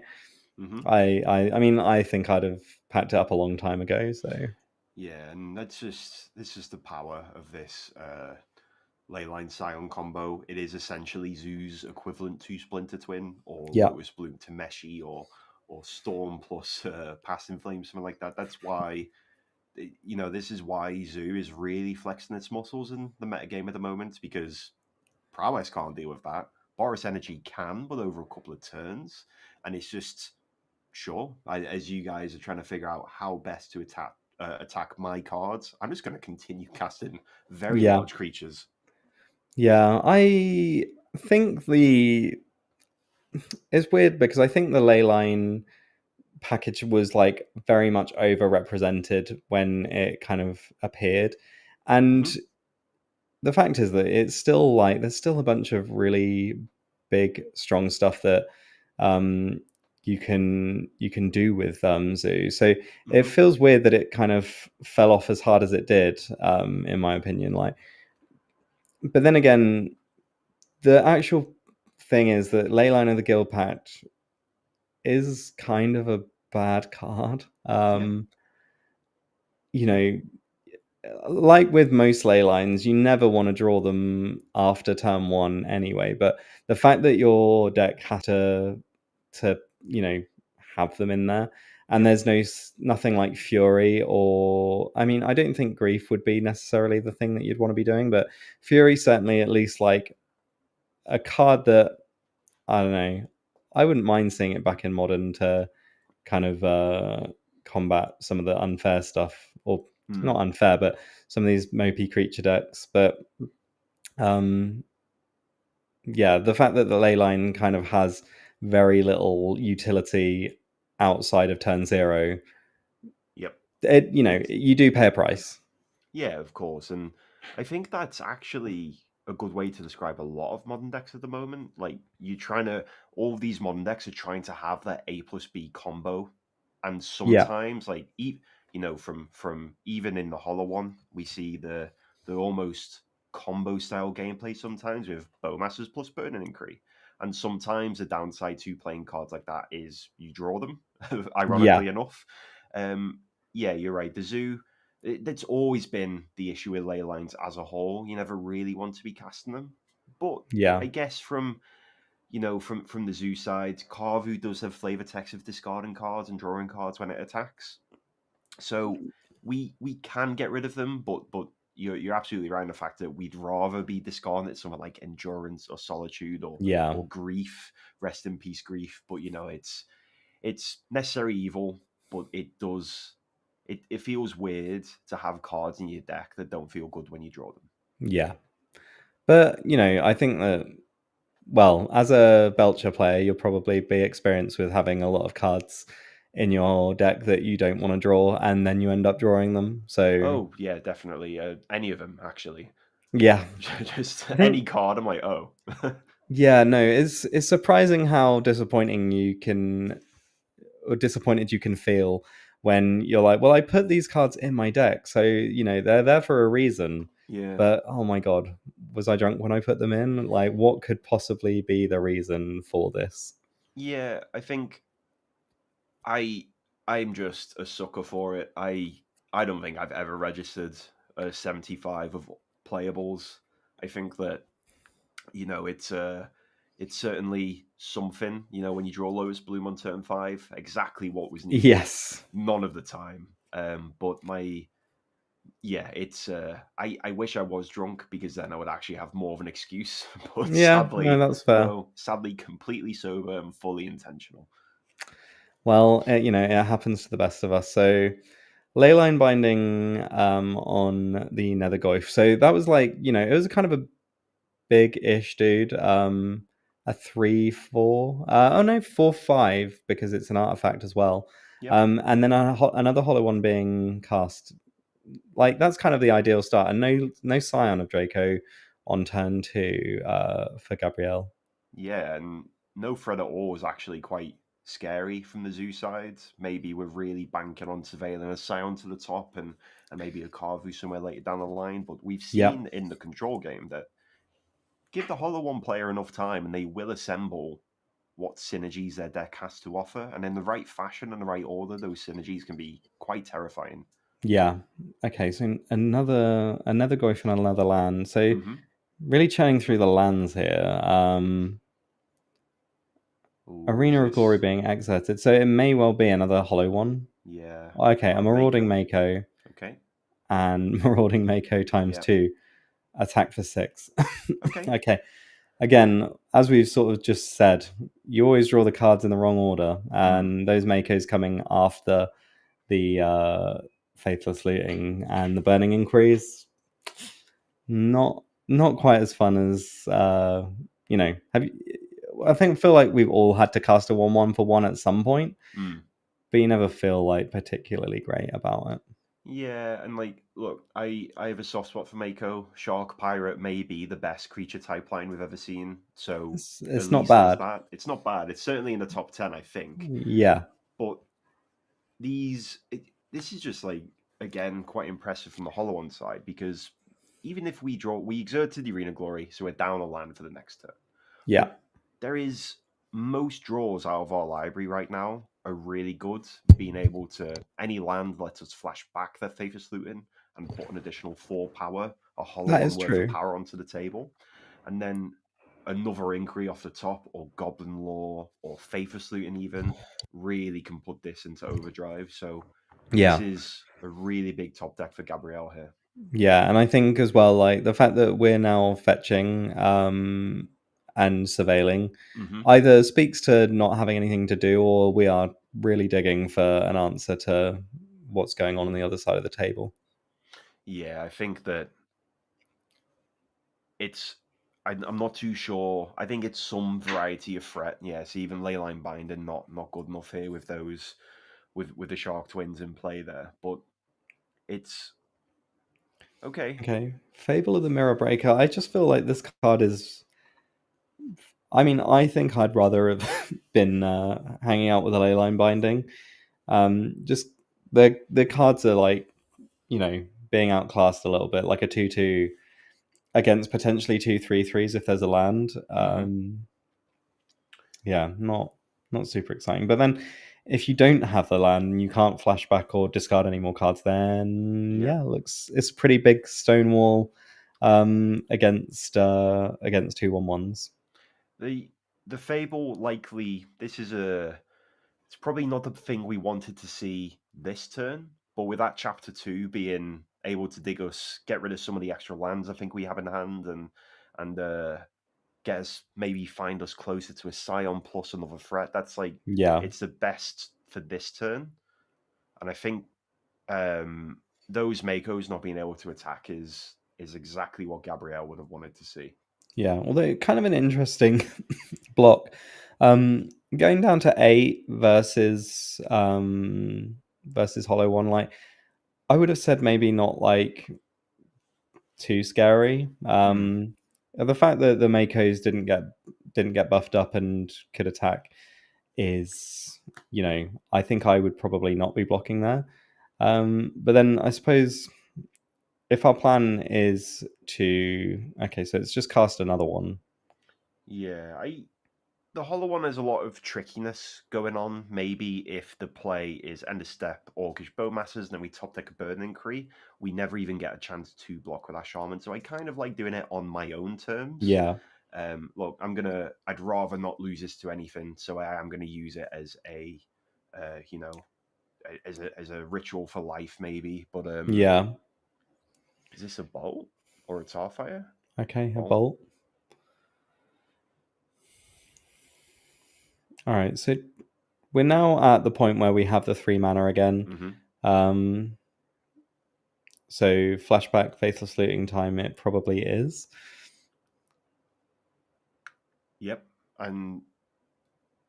Hmm.
I mean, I think I'd have packed it up a long time ago. So
Yeah, and that's just the power of this Leyline Scion combo. It is essentially Zoo's equivalent to Splinter Twin or
yeah,
Lotus Bloom to Meshi or Storm plus Past in Flame, something like that. That's why this is why Zoo is really flexing its muscles in the metagame at the moment, because Prowess can't deal with that. Boris Energy can, but over a couple of turns, and it's just sure. As you guys are trying to figure out how best to attack my cards, I'm just going to continue casting very
yeah,
large creatures.
yeah. I think the it's weird because I think the leyline package was like very much overrepresented when it kind of appeared, and
Hmm.
the fact is that it's still like there's still a bunch of really big strong stuff that um you can do with Zoo. So it
Hmm.
feels weird that it kind of fell off as hard as it did, in my opinion. Like, but then again, the actual thing is that Leyline of the Guild Pact is kind of a bad card.
Yep.
You know, like with most ley lines, you never want to draw them after turn 1 anyway. But the fact that your deck had to have them in there, and
Yep.
there's nothing like Fury, or I mean, I don't think Grief would be necessarily the thing that you'd want to be doing, but Fury certainly at least like a card that I don't know. I wouldn't mind seeing it back in Modern to kind of combat some of the unfair stuff, or not
Hmm.
unfair, but some of these mopey creature decks. But um, yeah, the fact that the ley line kind of has very little utility outside of turn 0,
Yep.
it
It's
you do pay a price.
Yeah, of course, and I think that's actually a good way to describe a lot of modern decks at the moment. Like you're trying to, all of these modern decks are trying to have that A plus B combo, and
Yeah.
sometimes from even in the Hollow one, we see the almost combo style gameplay sometimes with Bowmasters plus Burning Incree. And sometimes the downside to playing cards like that is you draw them,
Yeah.
ironically enough. Um, yeah, you're right. The zoo, that's always been the issue with ley lines as a whole. You never really want to be casting them. But
Yeah.
I guess from the zoo side, Carvu does have flavor text of discarding cards and drawing cards when it attacks. So we can get rid of them, but you're absolutely right in the fact that we'd rather be discarding it something like endurance or solitude
Yeah.
or grief. Rest in peace, grief. But it's necessary evil, but it feels weird to have cards in your deck that don't feel good when you draw them.
Yeah. But, I think that, well, as a Belcher player, you'll probably be experienced with having a lot of cards in your deck that you don't want to draw, and then you end up drawing them. So,
Oh yeah, definitely. Any of them actually.
yeah.
Just
I
any
think,
card. I'm like, oh.
yeah, no, it's surprising how disappointing you can, or disappointed you can feel when you're like, well, I put these cards in my deck, so they're there for a reason.
Yeah.
But oh my god, was I drunk when I put them in? Like, what could possibly be the reason for this?
Yeah, I think I I'm just a sucker for it. I don't think I've ever registered a 75 of playables. I think that it's certainly something. When you draw Lotus Bloom on turn 5, exactly what was needed.
Yes.
None of the time. But my yeah, it's I wish I was drunk because then I would actually have more of an excuse. But
Yeah, no,
sadly,
that's fair.
no. Sadly, completely sober and fully intentional.
Well, it happens to the best of us. So, leyline binding on the Nethergoyf. So that was like, it was kind of a big-ish dude. A 3/4. Oh no, 4/5 because it's an artifact as well.
Yep.
And then another hollow one being cast. Like that's kind of the ideal start. And no Scion of Draco on turn 2 for Gabrielle.
Yeah, and no threat at all is actually quite scary from the zoo side. Maybe we're really banking on surveilling a Scion to the top and maybe a Carvu somewhere later down the line. But we've
Yep.
seen in the control game that give the Hollow One player enough time and they will assemble what synergies their deck has to offer. And in the right fashion and the right order, those synergies can be quite terrifying.
Yeah. Okay. So another go from another land. So
Hmm.
really churning through the lands here.
Oh, is
Arena of Glory
this?
being exerted. So it may well be another hollow one.
Yeah.
Okay, a Marauding
Mako.
Mako
Okay.
and Marauding Mako times
Yeah.
2. Attack for 6.
Okay.
Okay. Again, as we've sort of just said, you always draw the cards in the wrong order,
Mm.
and those Makos coming after the Faithless Looting and the Burning Inquiries, not quite as fun as have you, I feel like we've all had to cast a 1/1 for one at some point,
Mm.
but you never feel like particularly great about it.
Yeah, and like, look, I have a soft spot for Mako. Shark Pirate may be the best creature type line we've ever seen. So at
It's not
least there's
bad.
that. It's not bad. It's certainly in the top 10, I think.
Yeah.
But this is just like again quite impressive from the Hollow One side because even if we exerted the Arena Glory, so we're down a land for the next turn.
Yeah.
But there is most draws out of our library right now are really good. Being able to any land lets us flash back their Faithless Looting and put an additional 4 power, a Hollow
That
One
is
worth of
true.
power onto the table, and then another Inquiry off the top, or Goblin Law, or Faithless Looting even really can put this into overdrive. So this
Yeah.
is a really big top deck for Gabrielle here.
Yeah, and I think as well, like the fact that we're now fetching and surveilling
Hmm.
either speaks to not having anything to do, or we are really digging for an answer to what's going on the other side of the table.
Yeah, I think that it's I'm not too sure. I think it's some variety of threat. Yes, even Leyline Binding not good enough here with those with the Shark Twins in play there. But it's Okay.
Okay, Fable of the Mirror Breaker. I just feel like this card is. I mean, I think I'd rather have been hanging out with a leyline binding. Just the cards are like, being outclassed a little bit, like a 2/2 against potentially 2/3/3s if there's a land.
Hmm.
Yeah, not super exciting. But then, if you don't have the land and you can't flashback or discard any more cards, then
Yeah.
yeah, it's a pretty big stonewall against 2/1/1s.
The the Fable likely this is a it's probably not the thing we wanted to see this turn, but with that chapter two being able to dig us, get rid of some of the extra lands I think we have in hand, and get us maybe find us closer to a Scion plus another threat. That's like
Yeah,
it's the best for this turn, and I think um, those Makos not being able to attack is exactly what Gabrielle would have wanted to see.
yeah. Although kind of an interesting block. Going down to 8 versus Hollow One, like I would have said maybe not like too scary.
Hmm.
The fact that the Makos didn't get buffed up and could attack is, I think I would probably not be blocking there. But then I suppose if our plan is to, okay, so it's just cast another one.
Yeah, I the Hollow One has a lot of trickiness going on. Maybe if the play is end of step Orcish Bowmasters and then we top deck a Burning Cree, we never even get a chance to block with our Shaman. So I kind of like doing it on my own terms.
Yeah,
Look, I'd rather not lose this to anything, so I am gonna use it as a, you know, as a ritual for life, maybe. But
yeah.
is this a bolt or a Tarfire?
Okay, a
Bolt.
bolt. All right, so we're now at the point where we have the 3 mana again.
Mm-hmm.
Um, so flashback, faithless looting time. It probably is.
Yep. And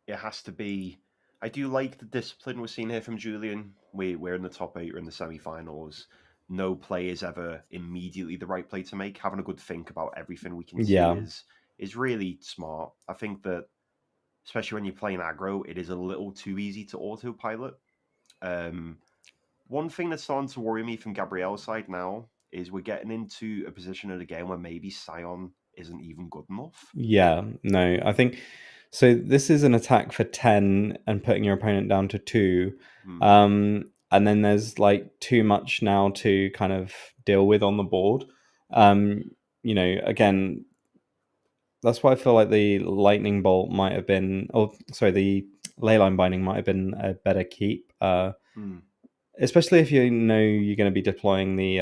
it has to be. I do like the discipline we're seeing here from Julian. We're in the top eight, we're in the semi-finals. No play is ever immediately the right play to make. Having a good think about everything we can see
Yeah,
is really smart. I think that especially when you're playing aggro, it is a little too easy to autopilot. Um, One thing that's starting to worry me from Gabrielle's side now is we're getting into a position of the game where maybe Scion isn't even good enough.
yeah. No, I think so. This is an attack for 10 and putting your opponent down to 2.
Hmm.
And then there's like too much now to kind of deal with on the board. Um, again, that's why I feel like the lightning bolt might have been, or sorry, the leyline binding might have been a better keep.
Hmm.
Especially if you know you're going to be deploying the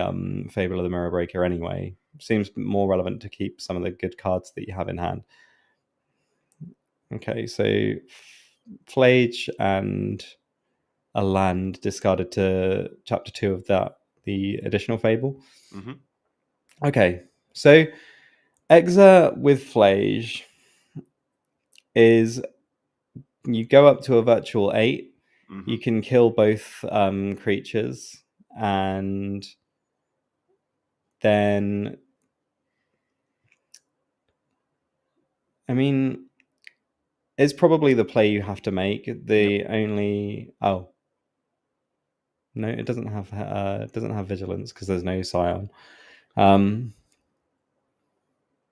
Fable of the Mirror Breaker anyway. Seems more relevant to keep some of the good cards that you have in hand. Okay, so Flage and a land discarded to chapter 2 of that, the additional Fable.
Mm-hmm.
Okay, so Exa with Flage is you go up to a virtual 8,
Mm-hmm.
you can kill both creatures, and then I mean it's probably the play you have to make.
Yep.
The only no, it doesn't have vigilance because there's no scion. Um,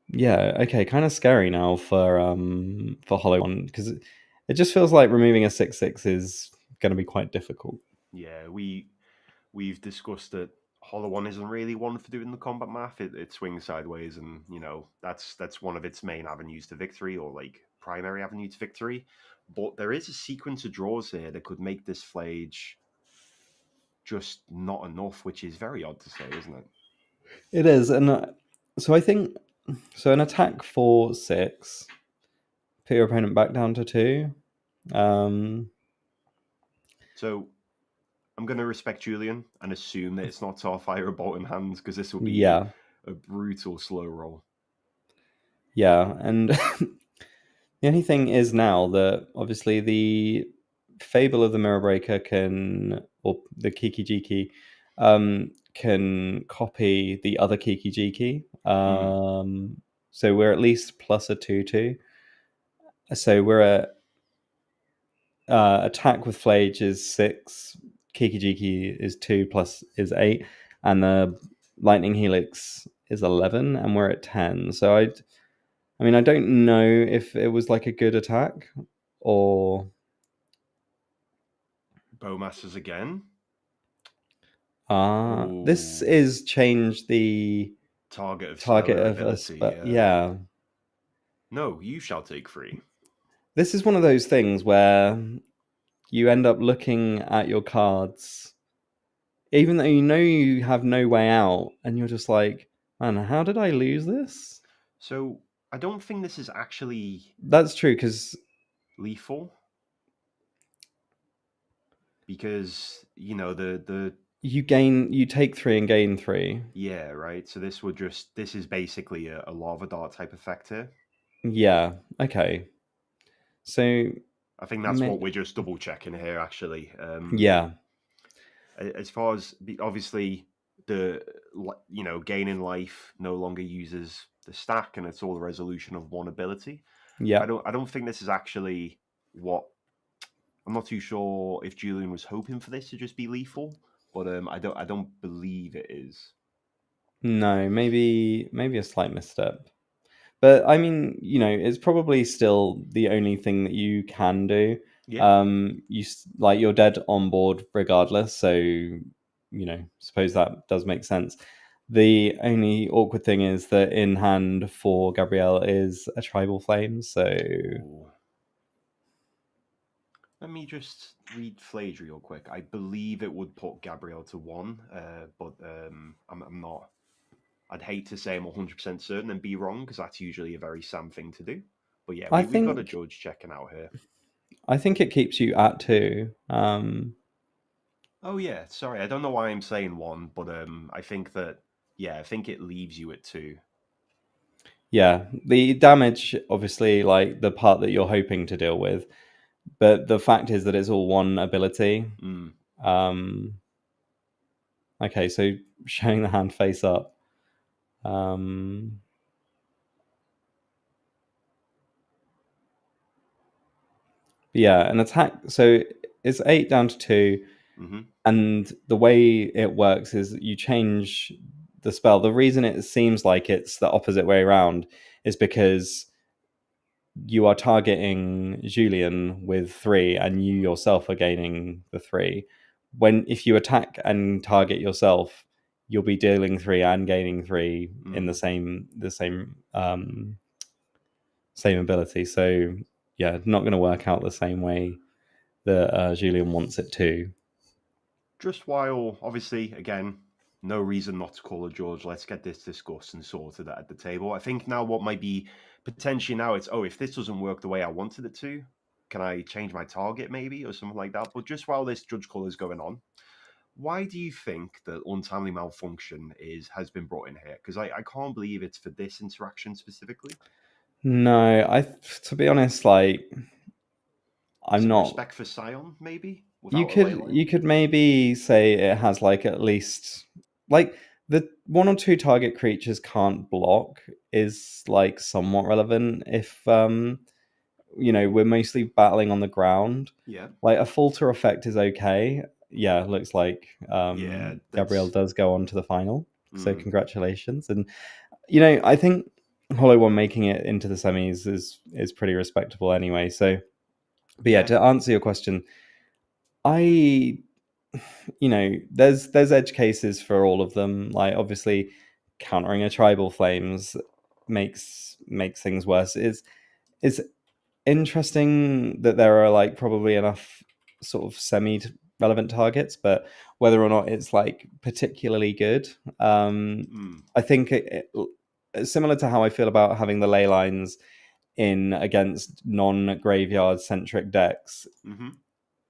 yeah, okay, kind of scary now for Hollow One because it just feels like removing a 6/6 is going to be quite difficult.
Yeah, we've discussed that Hollow One isn't really one for doing the combat math. It swings sideways, and that's one of its main avenues to victory, or like primary avenue to victory. But there is a sequence of draws here that could make this Flage just not enough, which is very odd to say, isn't it?
It is, and so I think so. An attack for 6, put your opponent back down to 2. Um,
So I'm going to respect Julian and assume that it's not Starfire or Bolt in hands because this will be
yeah,
a brutal slow roll.
yeah, and the only thing is now that obviously the Fable of the Mirror Breaker can, or the Kiki Jiki, can copy the other Kiki Jiki.
Mm.
So we're at least plus a 2/2. So we're at attack with Flage is 6, Kiki Jiki is 2 plus is 8, and the Lightning Helix is 11, and we're at 10. So I mean, I don't know if it was like a good attack or
Bowmasters again.
this
Oh,
is change the
target of
target
stellar
of us,
ability.
but
Yeah.
yeah,
No, you shall take 3.
this is one of those things where you end up looking at your cards, even though you know you have no way out, and you're just like, man, how did I lose this?
So I don't think this is actually
That's true because
lethal because the
you take 3 and gain 3.
yeah, right. So this is basically a lava dart type effect here.
Yeah, okay. So,
I think that's what we're just double checking here. Actually,
yeah,
as far as obviously the gaining life no longer uses the stack, and it's all the resolution of one ability.
yeah.
I don't think this is actually what I'm not too sure if Julian was hoping for this to just be lethal, but I don't believe it is.
No, maybe a slight misstep. But I mean, it's probably still the only thing that you can do.
Yeah.
Like you're dead on board regardless, so suppose that does make sense. The only awkward thing is that in hand for Gabrielle is a tribal flame, so
Ooh. Let me just read Flage real quick. I believe it would put Gabrielle to 1, but I'm not. I'd hate to say I'm 100% certain and be wrong because that's usually a very Sam thing to do. But yeah,
I
we've got a
think
judge checking out here.
I think it keeps you at 2.
Oh yeah, sorry, I don't know why I'm saying 1, but I think that I think it leaves you at 2.
Yeah, the damage obviously like the part that you're hoping to deal with, but the fact is that it's all one ability.
Mm.
Um, okay, so showing the hand face up. Um, yeah, an attack. So it's 8 down to 2,
Mm-hmm.
and the way it works is you change the spell. The reason it seems like it's the opposite way around is because you are targeting Julian with 3, and you yourself are gaining the 3. When if you attack and target yourself, you'll be dealing 3 and gaining 3 in the
Mm.
same ability. So yeah, not going to work out the same way that Julian wants it to.
Just while, obviously, again, no reason not to call a George. Let's get this discussed and sorted at the table. I think now what might be potentially now it's, oh, if this doesn't work the way I wanted it to, can I change my target maybe or something like that? But just while this judge call is going on, why do you think that untimely malfunction has been brought in here? Because I can't believe it's for this interaction specifically.
No, to be honest, like
Is
I'm
it
not.
respect for Scion, maybe?
You
Without a ley
could
line?
you could maybe say it has like at least like the 1 or 2 target creatures can't block is like somewhat relevant if we're mostly battling on the ground.
Yeah.
Like a falter effect is okay. Yeah, looks like
Yeah,
Gabrielle
that's.
does go on to the final. So
Mm,
congratulations. And I think Hollow One making it into the semis is pretty respectable anyway. So but yeah,
yeah.
to answer your question, I there's edge cases for all of them. Like obviously countering a tribal flames makes things worse. It's interesting that there are like probably enough sort of semi relevant targets, but whether or not it's like particularly good,
Mm,
I think it's similar to how I feel about having the ley lines in against non graveyard centric decks.
hmm.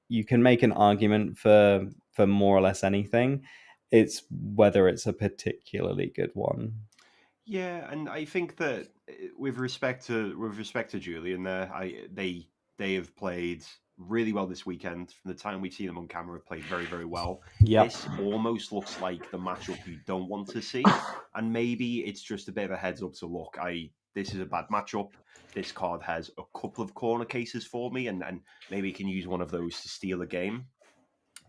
You can make an argument for more or less anything. It's whether it's a particularly good one.
Yeah, and I think that with respect to Julian, there, they have played really well this weekend. From the time we've seen them on camera, played very, very well.
Yep.
This almost looks like the matchup you don't want to see, and maybe it's just a bit of a heads up to look. This is a bad matchup. This card has a couple of corner cases for me, and maybe can use one of those to steal a game.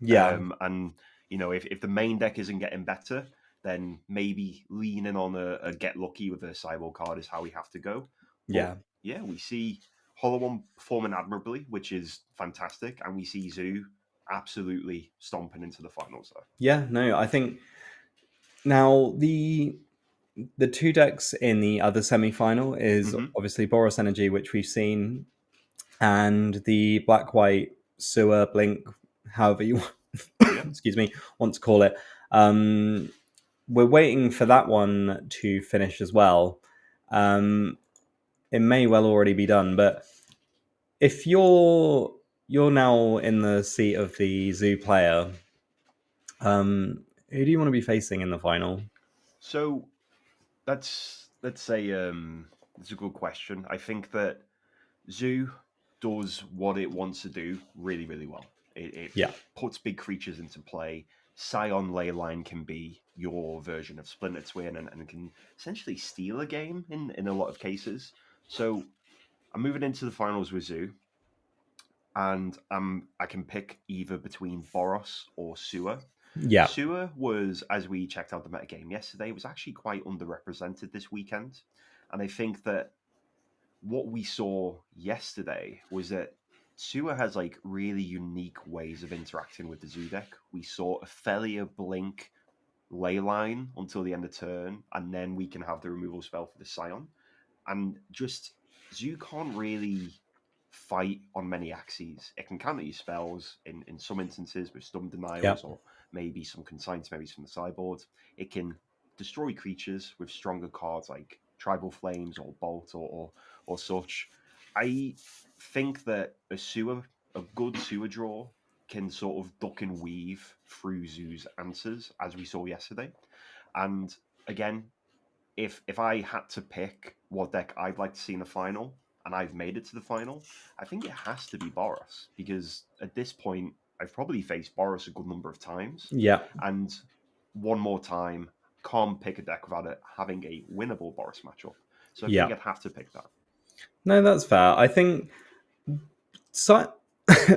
Yeah.
And if the main deck isn't getting better, then maybe leaning on a get lucky with a sideboard card is how we have to go. But
Yeah.
yeah, we see Hollow One performing admirably, which is fantastic, and we see Zoo absolutely stomping into the finals there.
Yeah. No, I think now the two decks in the other semi-final is
Mm-hmm.
obviously Boros Energy, which we've seen, and the Black White Sewer Blink, however you
Yeah.
excuse me, want to call it. We're waiting for that one to finish as well. It may well already be done, but if you're now in the seat of the Zoo player, who do you want to be facing in the final?
So let's say it's a good question. I think that Zoo does what it wants to do really, really well. It
Yeah,
puts big creatures into play. Scion Leyline can be your version of Splinter Twin and can essentially steal a game in a lot of cases. So I'm moving into the finals with Zoo, and I can pick either between Boros or Sewer.
yeah,
Sewer was, as we checked out the metagame yesterday, was actually quite underrepresented this weekend. And I think that what we saw yesterday was that Sewer has like really unique ways of interacting with the Zoo deck. We saw Ophelia blink Leyline until the end of turn, and then we can have the removal spell for the Scion. And just Zoo can't really fight on many axes. It can counter your spells in some instances with stun
yeah,
denials or maybe some consigns, maybe from the sideboard. It can destroy creatures with stronger cards like Tribal Flames or Bolt or such. I think that a good sewer draw can sort of duck and weave through Zoo's answers, as we saw yesterday. And again, if I had to pick what deck I'd like to see in the final, and I've made it to the final, I think it has to be Boros because at this point I've probably faced Boros a good number of times,
yeah,
and one more time can't pick a deck without it having a winnable Boros matchup. So I think
yeah.
I'd have to pick that.
No, that's fair. I think Si-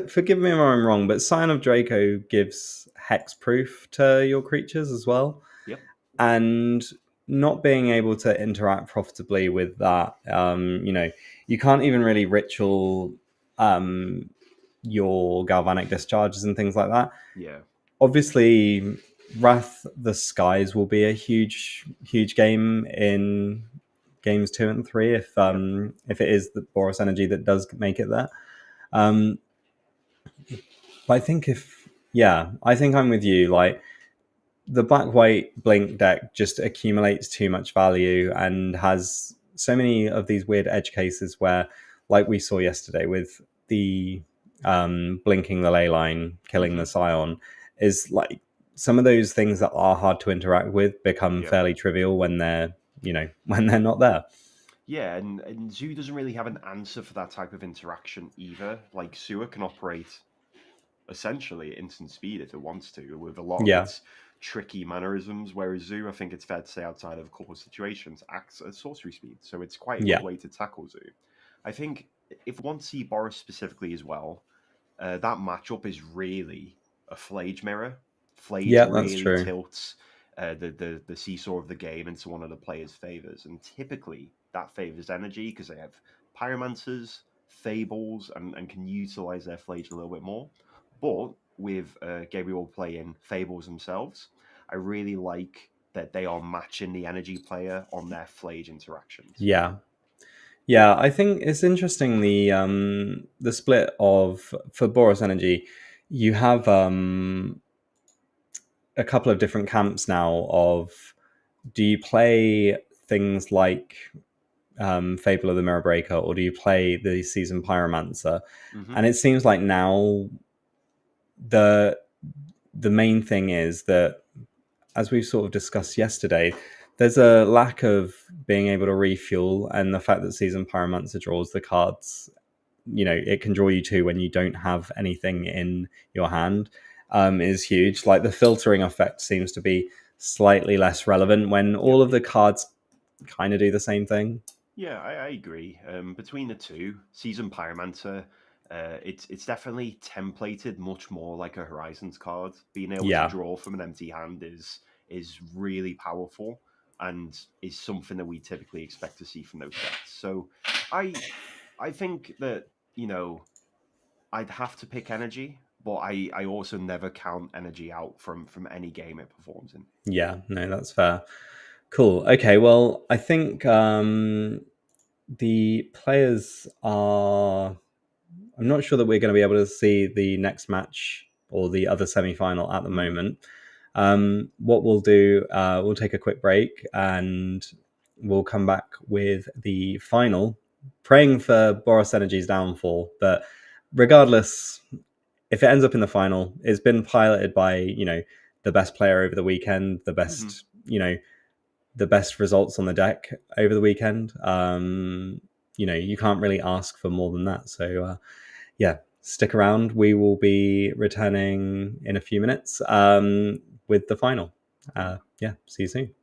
forgive me if I'm wrong, but Scion of Draco gives hexproof to your creatures as well,
Yep.
and not being able to interact profitably with that, you can't even really ritual um, your galvanic discharges and things like that.
Yeah.
Obviously, Wrath the Skies will be a huge, huge game in games 2 and 3
Yep.
if it is the Boros Energy that does make it there. Um, but I think I think I'm with you. Like the black white blink deck just accumulates too much value and has so many of these weird edge cases where, like we saw yesterday with the blinking the ley line, killing
Mm-hmm.
the scion, is like some of those things that are hard to interact with become
Yep.
fairly trivial when they're when they're not there.
Yeah, and Zoo doesn't really have an answer for that type of interaction either. Like Sewer can operate essentially at instant speed if it wants to, with a lot of
Yeah,
its tricky mannerisms. Whereas Zoo, I think it's fair to say, outside of a couple of situations, acts at sorcery speed. So it's quite a good
yeah,
way to tackle Zoo. I think if we want to see Boris specifically as well, that matchup is really a Flage mirror. Flage
yeah. That's
really
true.
tilts the seesaw of the game into one of the player's favors, and typically that favors energy because they have pyromancers, fables, and can utilize their Flage a little bit more. But with Gabriel playing fables themselves, I really like that they are matching the energy player on their Flage interactions.
Yeah, yeah, I think it's interesting the split of for Boros Energy. You have a couple of different camps now of do you play things like Fable of the Mirror Breaker or do you play the Season Pyromancer?
Hmm.
And it seems like now the the main thing is that, as we've sort of discussed yesterday, there's a lack of being able to refuel, and the fact that Season Pyromancer draws the cards it can draw you to when you don't have anything in your hand is huge. Like the filtering effect seems to be slightly less relevant when all of the cards kind of do the same thing.
Yeah, I agree. Between the two, Season Pyromancer, it's definitely templated much more like a Horizons card. Being able to
Yeah,
draw from an empty hand is really powerful and is something that we typically expect to see from those decks. So I I think that, I'd have to pick energy, but I also never count energy out from any game it performs in.
yeah, no, that's fair. Cool. Okay, well, I think the players are. I'm not sure that we're going to be able to see the next match or the other semi-final at the
Mm.
moment. What we'll do, we'll take a quick break and we'll come back with the final, praying for Boros Energy's downfall. But regardless, if it ends up in the final, it's been piloted by the best player over the weekend, the
Hmm.
best the best results on the deck over the weekend. You can't really ask for more than that. So yeah, stick around. We will be returning in a few minutes with the final. Yeah, see you soon.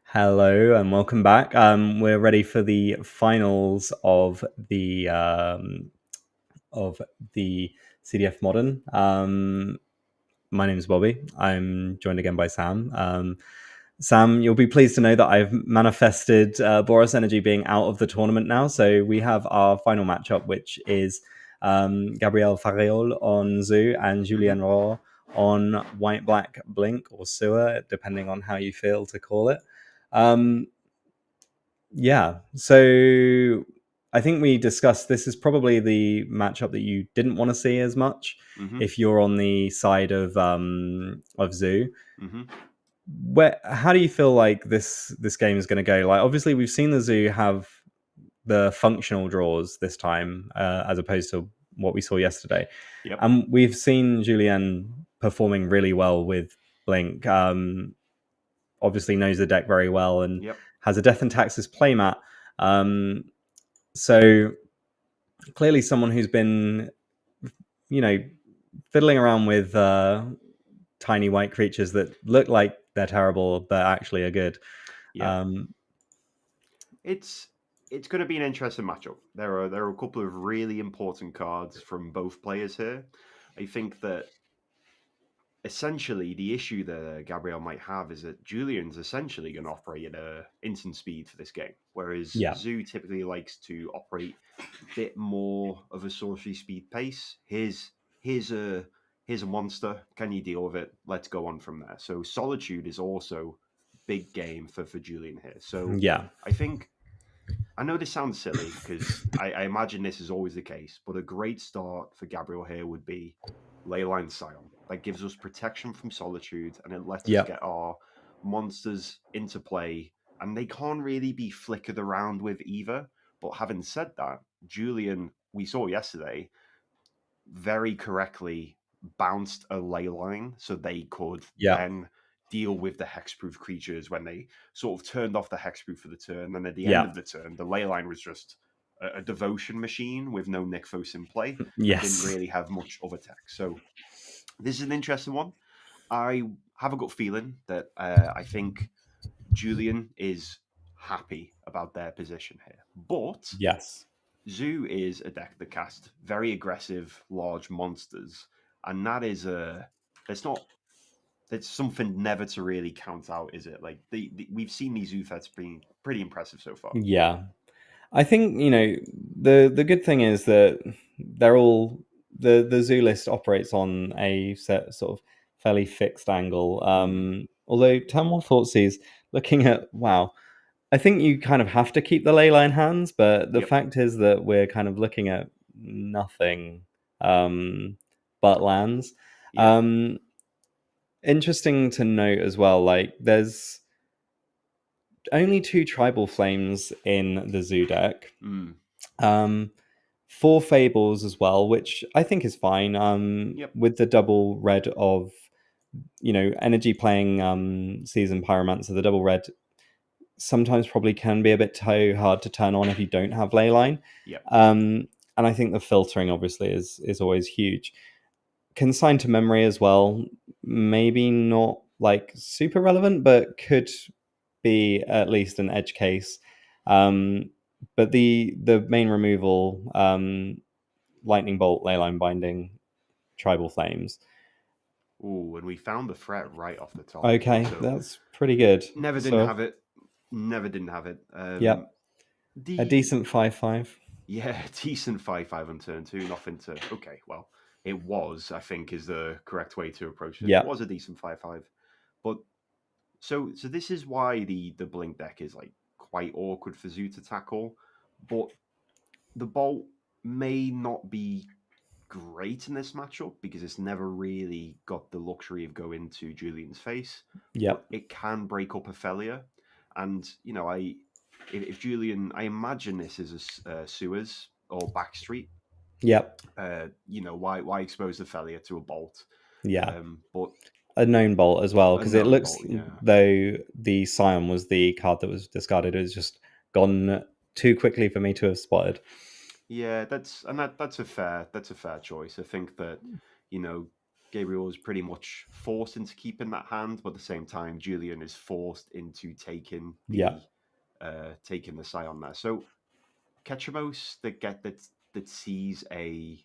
Hello and welcome back. We're ready for the finals of the CDF Modern. My name is Bobby. I'm joined again by Sam. Sam, you'll be pleased to know that I've manifested Boros Energy being out of the tournament now. So we have our final matchup, which is Gabriel Fariol on Zoo and Julien Rohr on White Black Blink or Sewer, depending on how you feel to call it. Yeah, so I think we discussed this is probably the matchup that you didn't want to see as much
Mm-hmm.
if you're on the side of Zoo.
Mm-hmm.
How do you feel like this game is going to go? Like, obviously, we've seen the Zoo have the functional draws this time, as opposed to what we saw yesterday.
Yep.
And we've seen Julien performing really well with Blink. Obviously knows the deck very well and
Yep.
has a Death and Taxes playmat. So clearly someone who's been, fiddling around with tiny white creatures that look like they're terrible but actually are good.
Yep.
Um,
It's it's going to be an interesting matchup. There are a couple of really important cards from both players here. I think that essentially the issue that Gabriel might have is that Julian's essentially going to operate at a instant speed for this game, whereas
yeah,
Zoo typically likes to operate a bit more of a sorcery speed pace. Here's a monster. Can you deal with it? Let's go on from there. So Solitude is also big game for Julian here. So
yeah,
I think I know this sounds silly because I imagine this is always the case, but a great start for Gabriel here would be Leyline Scion. That gives us protection from Solitude and it lets us
yeah,
get our monsters into play. And they can't really be flickered around with either. But having said that, Julian, we saw yesterday, very correctly bounced a ley line so they could
yeah,
then deal with the hexproof creatures when they sort of turned off the hexproof for the turn. And at the end
yeah,
of the turn, the ley line was just a devotion machine with no Nykthos in play and didn't
yes,
really have much of a tech. So this is an interesting one. I have a gut feeling that I think Julian is happy about their position here. But
yes,
Zoo is a deck that casts very aggressive, large monsters, and that is a that's not that's something never to really count out, is it? Like we've seen these Zoo threats being pretty impressive so far.
yeah. I think the good thing is that they're all the zoo list operates on a set sort of fairly fixed angle.
Mm.
Although Turn One Thoughtseize, looking at wow, I think you kind of have to keep the ley line hands, but the
Yep.
fact is that we're kind of looking at nothing but lands.
Yeah.
Um, Interesting to note as well, like there's only two tribal flames in the zoo deck.
Mm.
Um, Four fables as well, which I think is fine.
Yep.
With the double red of energy playing season pyromancer, the double red sometimes probably can be a bit too hard to turn on if you don't have leyline.
Yep.
And I think the filtering obviously is always huge. Consigned to memory as well, maybe not like super relevant, but could be at least an edge case. But the main removal, lightning bolt, leyline binding, tribal flames.
Ooh, and we found the threat right off the top.
Okay,
So
that's pretty good.
never didn't
So
have it. Never didn't have it.
yep, a
The
decent 5/5.
Yeah, decent 5-5 on turn two. Nothing to. Okay, well, it was, I think, is the correct way to approach it. It
Yep,
was a decent 5-5. But so this is why the Blink deck is like quite awkward for Zoo to tackle. But the Bolt may not be great in this matchup because it's never really got the luxury of going to Julian's face. But
yep,
it can break up Ophelia. And, if Julian, I imagine this is a Suez or Backstreet.
yep,
Why expose Ophelia to a bolt?
yeah.
But
A known bolt as well,
a
because it
known
looks
bolt, yeah.
though the Scion was the card that was discarded. It was just gone too quickly for me to have spotted.
Yeah, that's a fair choice. I think that, you know, Gabriel is pretty much forced into keeping that hand, but at the same time, Julian is forced into
Yeah.
taking the scion there. So Ketchamos that sees a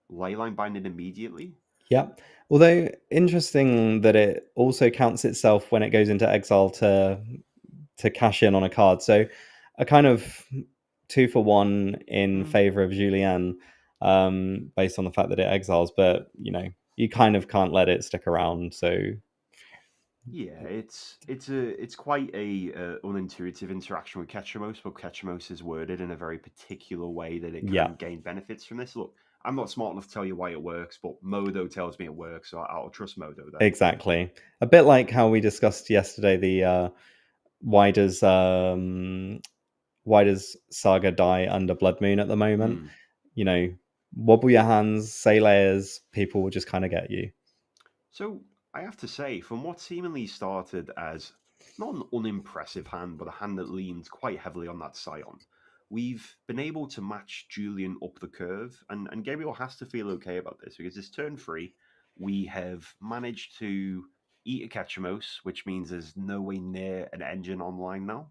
leyline binding immediately.
Yeah. Although interesting that it also counts itself when it goes into exile to cash in on a card. So a kind of 2 for 1 in
Hmm.
favor of Julien, based on the fact that it exiles, but you kind of can't let it stick around. So
Yeah, it's quite a unintuitive interaction with Ketchamos, but Ketchamos is worded in a very particular way that it
yeah,
can gain benefits from this. Look, I'm not smart enough to tell you why it works, but Modo tells me it works, so I'll trust Modo there.
exactly. A bit like how we discussed yesterday. The why does why does Saga die under Blood Moon at the moment?
Hmm.
You know, wobble your hands, say layers, people will just kind of get you.
So I have to say, from what seemingly started as not an unimpressive hand, but a hand that leans quite heavily on that Scion, we've been able to match Julian up the curve, and Gabriel has to feel okay about this because it's turn 3. We have managed to eat a Ketchamos, which means there's no way near an engine online now.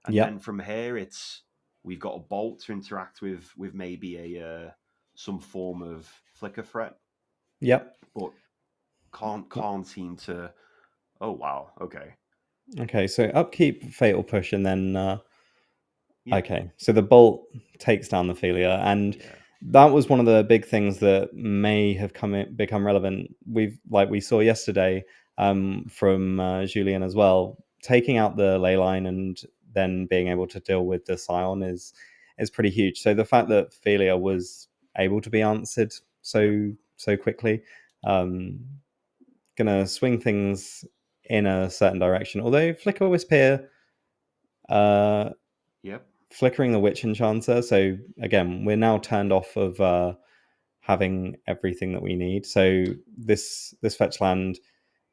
And then
Yep,
from here, it's we've got a bolt to interact with maybe a some form of flicker threat,
yep.
but can't seem to. Oh wow. Okay.
Okay, so upkeep, fatal push, and then
Yep.
okay, so the bolt takes down the Philia, and
Yeah.
that was one of the big things that may have become relevant. We saw yesterday, from Julien as well, taking out the ley line and then being able to deal with the Scion is pretty huge. So the fact that Philia was able to be answered
Yep.
so quickly, um, gonna swing things in a certain direction. Although Flicker Wisp here, uh,
Yep.
flickering the Witch Enchanter. So again, we're now turned off of having everything that we need. So this fetch land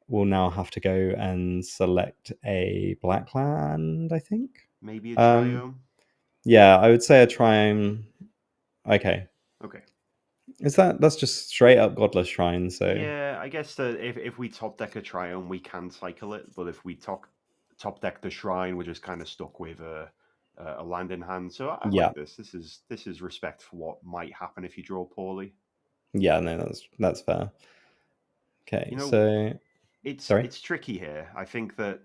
will now have to go and select a black land, I think.
Maybe a
Um,
triome.
yeah, I would say a triumph. Okay,
Okay.
that's just straight up godless shrine? So
Yeah, I guess that if we top deck a triome, we can cycle it. But if we top deck the shrine, we're just kind of stuck with a land in hand. So I
yeah,
like this. This is respect for what might happen if you draw poorly.
yeah, no, that's fair. Okay,
You know,
so
it's
sorry.
it's tricky here. I think that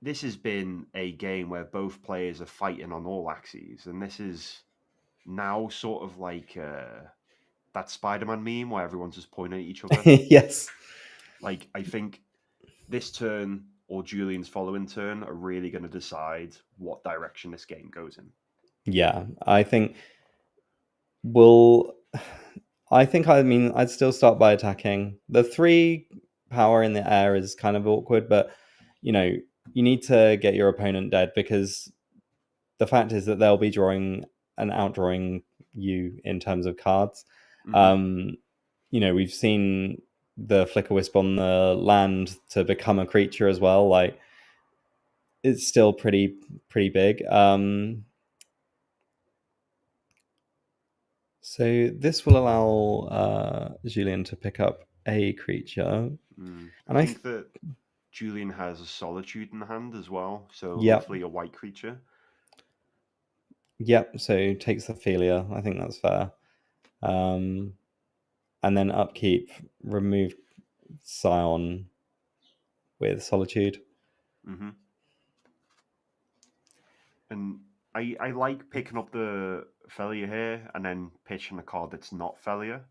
this has been a game where both players are fighting on all axes, and this is now sort of like that Spider-Man meme where everyone's just pointing at each other.
Yes.
Like I think this turn or Julian's following turn are really going to decide what direction this game goes in.
Yeah, I think we'll. I mean, I'd still start by attacking. The 3 power in the air is kind of awkward, but you know, you need to get your opponent dead because the fact is that they'll be drawing and outdrawing you in terms of cards.
Hmm.
Um, we've seen the Flicker Wisp on the land to become a creature as well. Like it's still pretty big. So this will allow Julien to pick up a creature,
I
and
think that Julian has a Solitude in the hand as well, so
yep,
hopefully a white creature.
yep. So takes the Ophelia. I think that's fair. Um, and then upkeep, remove Scion with Solitude.
Hmm. And I like picking up the Felia here and then pitching a card that's not Felia.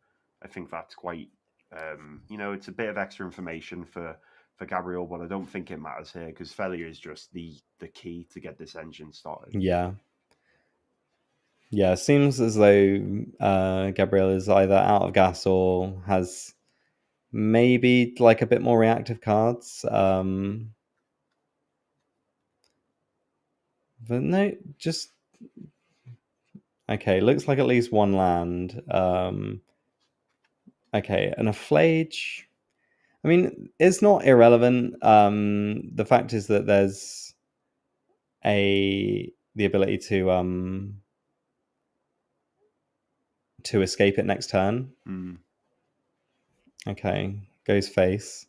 I think that's quite, it's a bit of extra information for Gabriel, but I don't think it matters here because Felia is just the key to get this engine started.
Yeah, yeah. Seems as though Gabriel is either out of gas or has maybe like a bit more reactive cards. But no, just okay. Looks like at least one land. Okay, and a Flage. I mean, it's not irrelevant. The fact is that there's the ability to escape it next turn.
Hmm.
Okay, goes face.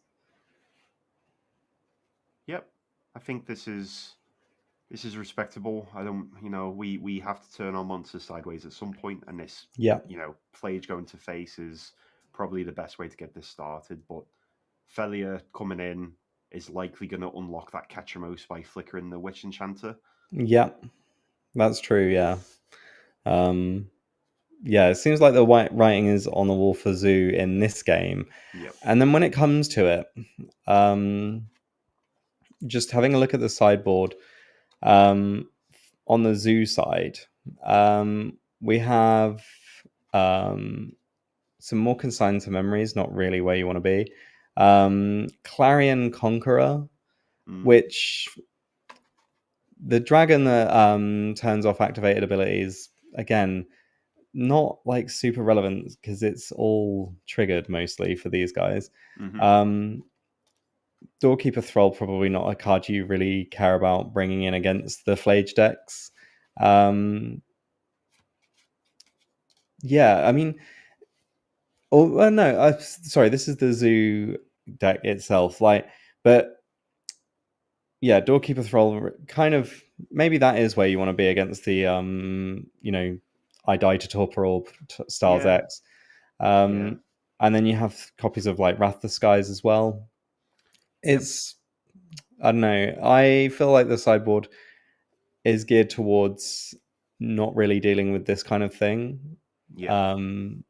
Yep, I think this is respectable. I don't, we have to turn our monsters sideways at some point, and this,
Yeah,
Flage going to face is probably the best way to get this started. But Felia coming in is likely going to unlock that Catchamos by flickering the Witch Enchanter.
yeah, that's true. Yeah. Um, yeah, it seems like the white writing is on the wall for Zoo in this game.
Yep.
And then when it comes to it, um, just having a look at the sideboard, um, on the Zoo side, we have um, some more consigned to memories, not really where you want to be. Clarion Conqueror,
Mm.
which the dragon that turns off activated abilities, again, not like super relevant because it's all triggered mostly for these guys.
Mm-hmm.
Um, Doorkeeper Thrall, probably not a card you really care about bringing in against the Flage decks. Um, yeah, I mean, no, sorry, this is the Zoo deck itself. Like, but yeah, Doorkeeper Thrall, kind of, maybe that is where you want to be against the I Die to Torpor Orb Styles
Yeah.
X.
Yeah.
And then you have copies of like Wrath the Skies as well.
Yep.
It's, I don't know. I feel like the sideboard is geared towards not really dealing with this kind of thing.
Yep.
Um,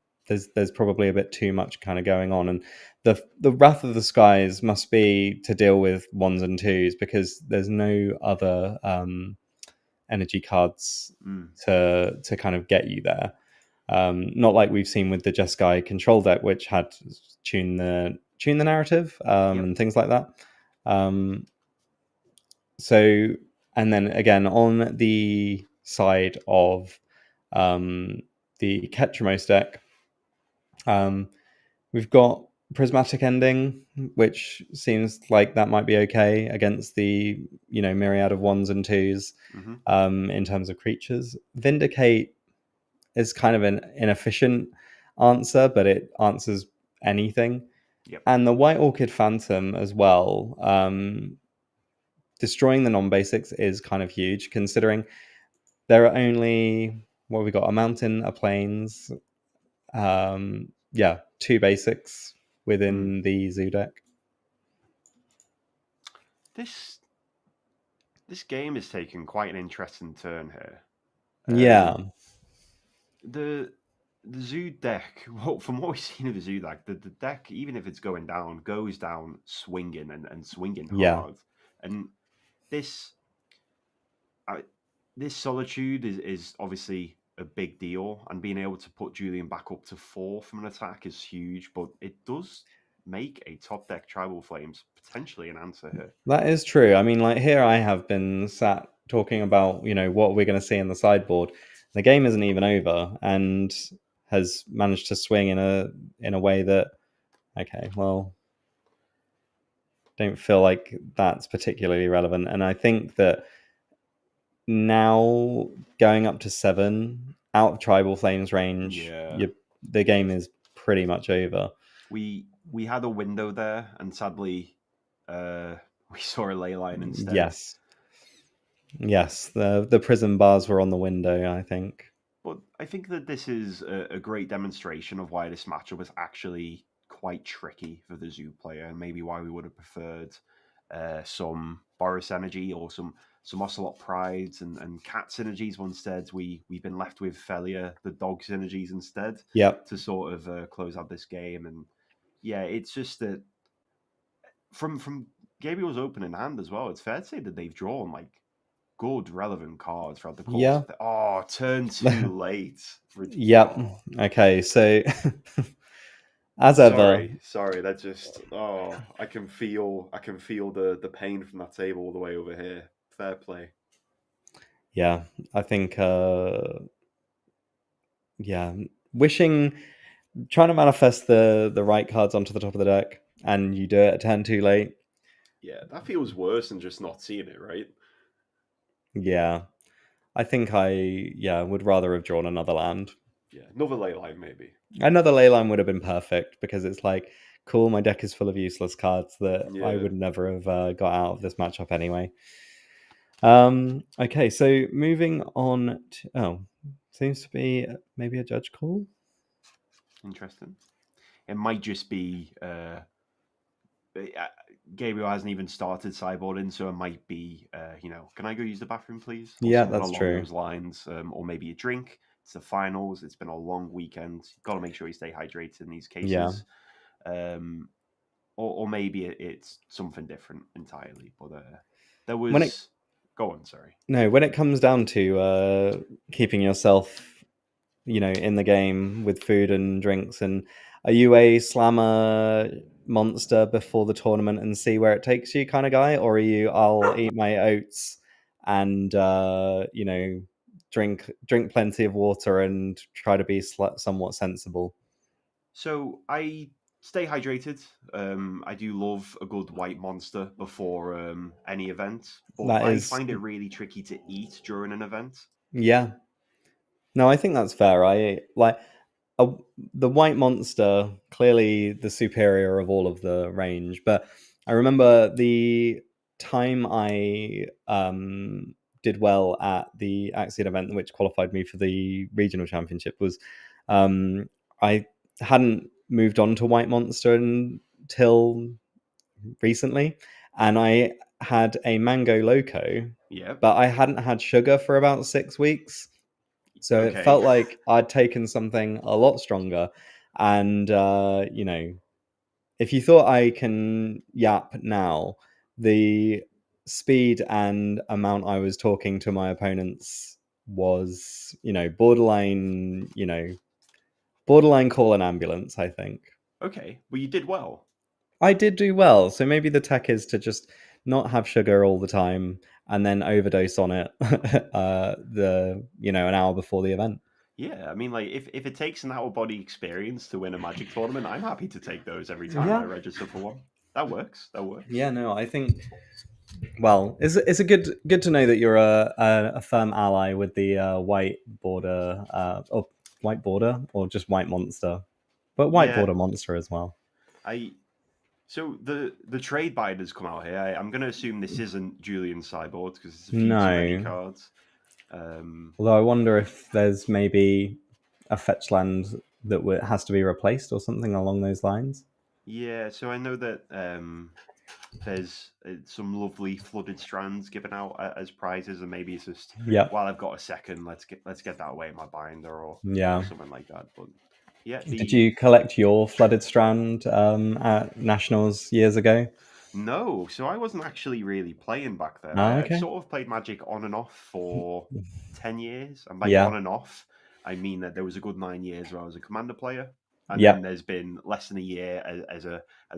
there's probably a bit too much kind of going on, and the Wrath of the Skies must be to deal with ones and twos because there's no other energy cards
Mm.
to kind of get you there. Not like we've seen with the Jeskai control deck, which had tune the narrative
Yep.
and things like that. Um, so, and then again on the side of um, the Ketramos deck, um, we've got Prismatic Ending, which seems like that might be okay against the myriad of ones and twos
Mm-hmm.
in terms of creatures. Vindicate is kind of an inefficient answer, but it answers anything.
Yep.
And the White Orchid Phantom as well. Destroying the non-basics is kind of huge, considering there are only what have we got: a mountain, a plains, two basics
Mm.
within the Zoo deck.
This this game is taking quite an interesting turn here.
Yeah,
The the zoo deck, well, from what we've seen of the zoo deck, the deck, even if it's going down, goes down swinging and swinging
yeah,
hard. And this I, this solitude is obviously a big deal, and being able to put Julian back up to 4 from an attack is huge. But it does make a top deck Tribal Flames potentially an answer here.
that is true. I mean, like here I have been sat talking about what we're going to see in the sideboard. The game isn't even over, and has managed to swing in a way that okay, well, don't feel like that's particularly relevant. And I think that now going up to 7 out of Tribal Flames range,
Yeah,
the game is pretty much over.
we had a window there, and sadly, we saw a ley line instead.
Yes, yes, the prison bars were on the window, I think.
But I think that this is a great demonstration of why this matchup is actually quite tricky for the Zoo player, and maybe why we would have preferred some Boris Energy or some Ocelot Prides and Cat synergies. But instead, we've been left with Felia, the dog synergies instead,
Yep.
to sort of close out this game. And yeah, it's just that from Gabriel's opening hand as well, it's fair to say that they've drawn like good relevant cards throughout the course
Yeah.
of the. Oh, turn too late.
Yep.
Oh,
Okay, so as ever,
sorry. That just. Oh, I can feel the pain from that table all the way over here. Fair play.
yeah, I think yeah, wishing trying to manifest the right cards onto the top of the deck and you do it a turn too late.
Yeah, that feels worse than just not seeing it, right?
Yeah. I think I would rather have drawn another land.
Yeah, another ley line maybe.
Another ley line would have been perfect because it's like cool. My deck is full of useless cards that I
Yeah,
would never have got out of this matchup anyway. Okay, so moving on to, seems to be maybe a judge call.
interesting. It might just be Gabriel hasn't even started sideboarding, so it might be can I go use the bathroom, please, or
Yeah,
something
that's
along
true.
those lines, or maybe a drink. It's the finals. It's been a long weekend. You've got to make sure you stay hydrated in these
Yeah.
cases. Um, or maybe it's something different entirely. But there
When it
was. Go on, sorry.
No, when it comes down to keeping yourself, in the game with food and drinks, and are you a slammer monster before the tournament and see where it takes you kind of guy, or are you I'll eat my oats and drink plenty of water and try to be somewhat sensible?
So I stay hydrated. I do love a good white monster before any event, but
That
I
is,
find it really tricky to eat during an event.
yeah. No, I think that's fair. I like a, the white monster, clearly the superior of all of the range. But I remember the time I did well at the Axiom event, which qualified me for the regional championship, was I hadn't moved on to white monster until recently, and I had a mango loco,
Yeah.
but I hadn't had sugar for about 6 weeks. So it
Okay.
felt like I'd taken something a lot stronger. And, if you thought I can yap now, the speed and amount I was talking to my opponents was, borderline call an ambulance, I think.
Okay. Well, you did well.
I did do well. So maybe the tech is to just not have sugar all the time and then overdose on it an hour before the event.
Yeah. I mean, like, if it takes an out body experience to win a Magic tournament, I'm happy to take those every time I
Yeah.
register for one. That works. That works.
Yeah, no, I think. Well, it's a good to know that you're a firm ally with the white border, or white border, or just white monster, but white
Yeah.
border monster as well.
I So the trade bind has come out here. I'm going to assume this isn't Julian's sideboard because it's a few too many
No,
cards. Um,
although I wonder if there's maybe a fetch land that has to be replaced or something along those lines.
yeah, so I know that there's some lovely flooded strands given out as prizes, and maybe it's just
Yeah,
while I've got a second, let's get that away in my binder or
yeah.
something like that. But yeah,
Did
the
you collect your flooded strand at nationals years ago?
no, so I wasn't actually really playing back then.
Oh,
I've
okay.
sort of played Magic on and off for 10 years, and by
Yeah,
on and off, I mean that there was a good 9 years where I was a commander player, and then
yeah.
there's been less than a year as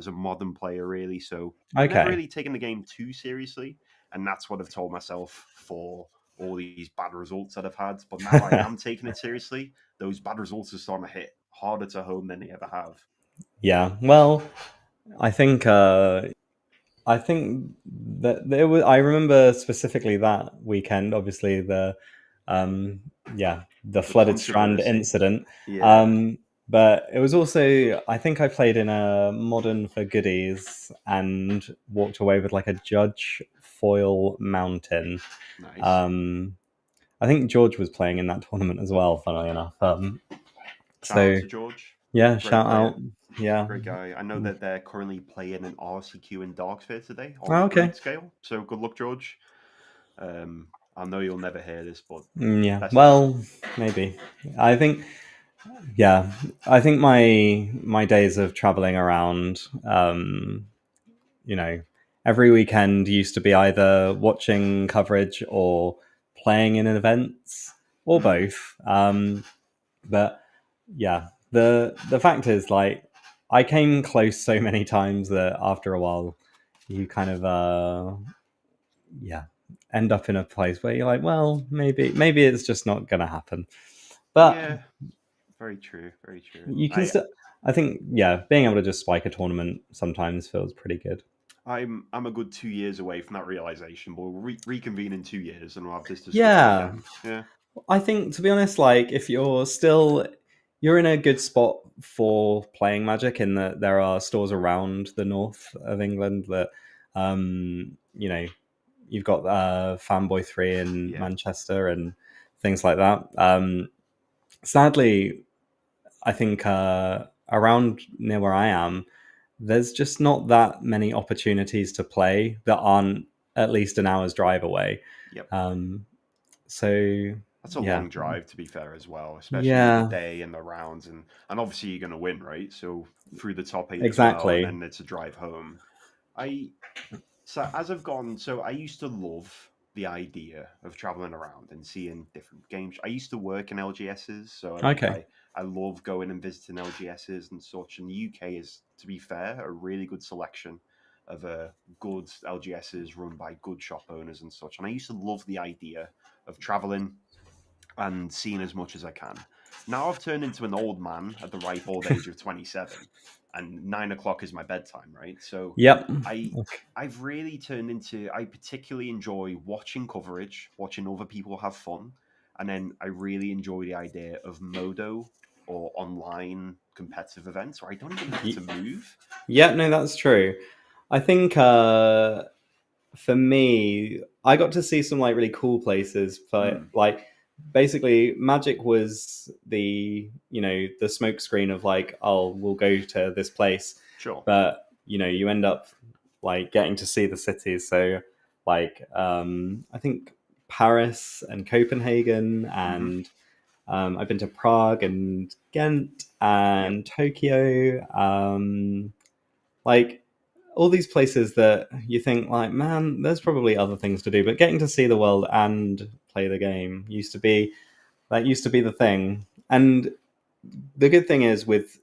a modern player, really. So I've never
Okay.
really taken the game too seriously, and that's what I've told myself for all these bad results that I've had. But now I am taking it seriously. Those bad results are starting to hit harder to home than they ever have.
Yeah. Well, I think I think that there was. I remember specifically that weekend. Obviously, um, the
The
flooded strand
controversy,
incident.
yeah,
But it was also. I think I played in a modern for goodies and walked away with like a judge foil mountain.
nice.
Um, I think George was playing in that tournament as well. Funnily enough.
Shout out
So
to George.
yeah,
Great
shout
player.
out. Yeah.
Great guy. I know that they're currently playing an RCQ in Darksphere today on
Oh,
the
okay.
grid scale. So good luck, George. I know you'll never hear this, but
Yeah.
best of luck.
Well, maybe. I think. Yeah, I think my days of traveling around, you know, every weekend used to be either watching coverage or playing in events or
Mm.
both. But yeah, the fact is, like, I came close so many times that after a while, you kind of yeah end up in a place where you're like, well, maybe it's just not gonna happen. But
Yeah, very true. Very true.
you can still, I think, yeah, being able to just spike a tournament sometimes feels pretty good.
I'm a good 2 years away from that realization. We'll reconvene in 2 years and we'll have this discussion
Yeah,
again. Yeah.
I think, to be honest, like, if you're still, you're in a good spot for playing Magic in that there are stores around the north of England that, you know, you've got Fanboy 3 in
Yeah.
Manchester and things like that. Sadly, I think around near where I am, there's just not that many opportunities to play that aren't at least an hour's drive away.
Yep.
Um, so
That's a
yeah,
long drive, to be fair, as well, especially with the
yeah,
day and the rounds, and obviously you're going to win, right? So through the top eight as well, and
exactly.
then it's a drive home. I So as I've gone, so I used to love the idea of traveling around and seeing different games. I used to work in LGSs, so
Okay.
I love going and visiting LGSs and such. And the UK is, to be fair, a really good selection of good LGSs run by good shop owners and such. And I used to love the idea of traveling and seeing as much as I can. Now I've turned into an old man at the ripe old age of 27, and 9 o'clock is my bedtime, right? So
Yep.
I I've really turned into I particularly enjoy watching coverage, watching other people have fun, and then I really enjoy the idea of modo or online competitive events where I don't even have to move.
Yeah, no, that's true. I think for me, I got to see some like really cool places. But
Mm,
like, basically, Magic was the smoke screen of like, oh, we'll go to this place,
sure.
but you end up like getting to see the cities. So like, I think Paris and Copenhagen,
Hmm.
and I've been to Prague and Ghent
Yep.
and Tokyo. Like all these places that you think like, man, there's probably other things to do, but getting to see the world and play the game used to be the thing. And the good thing is with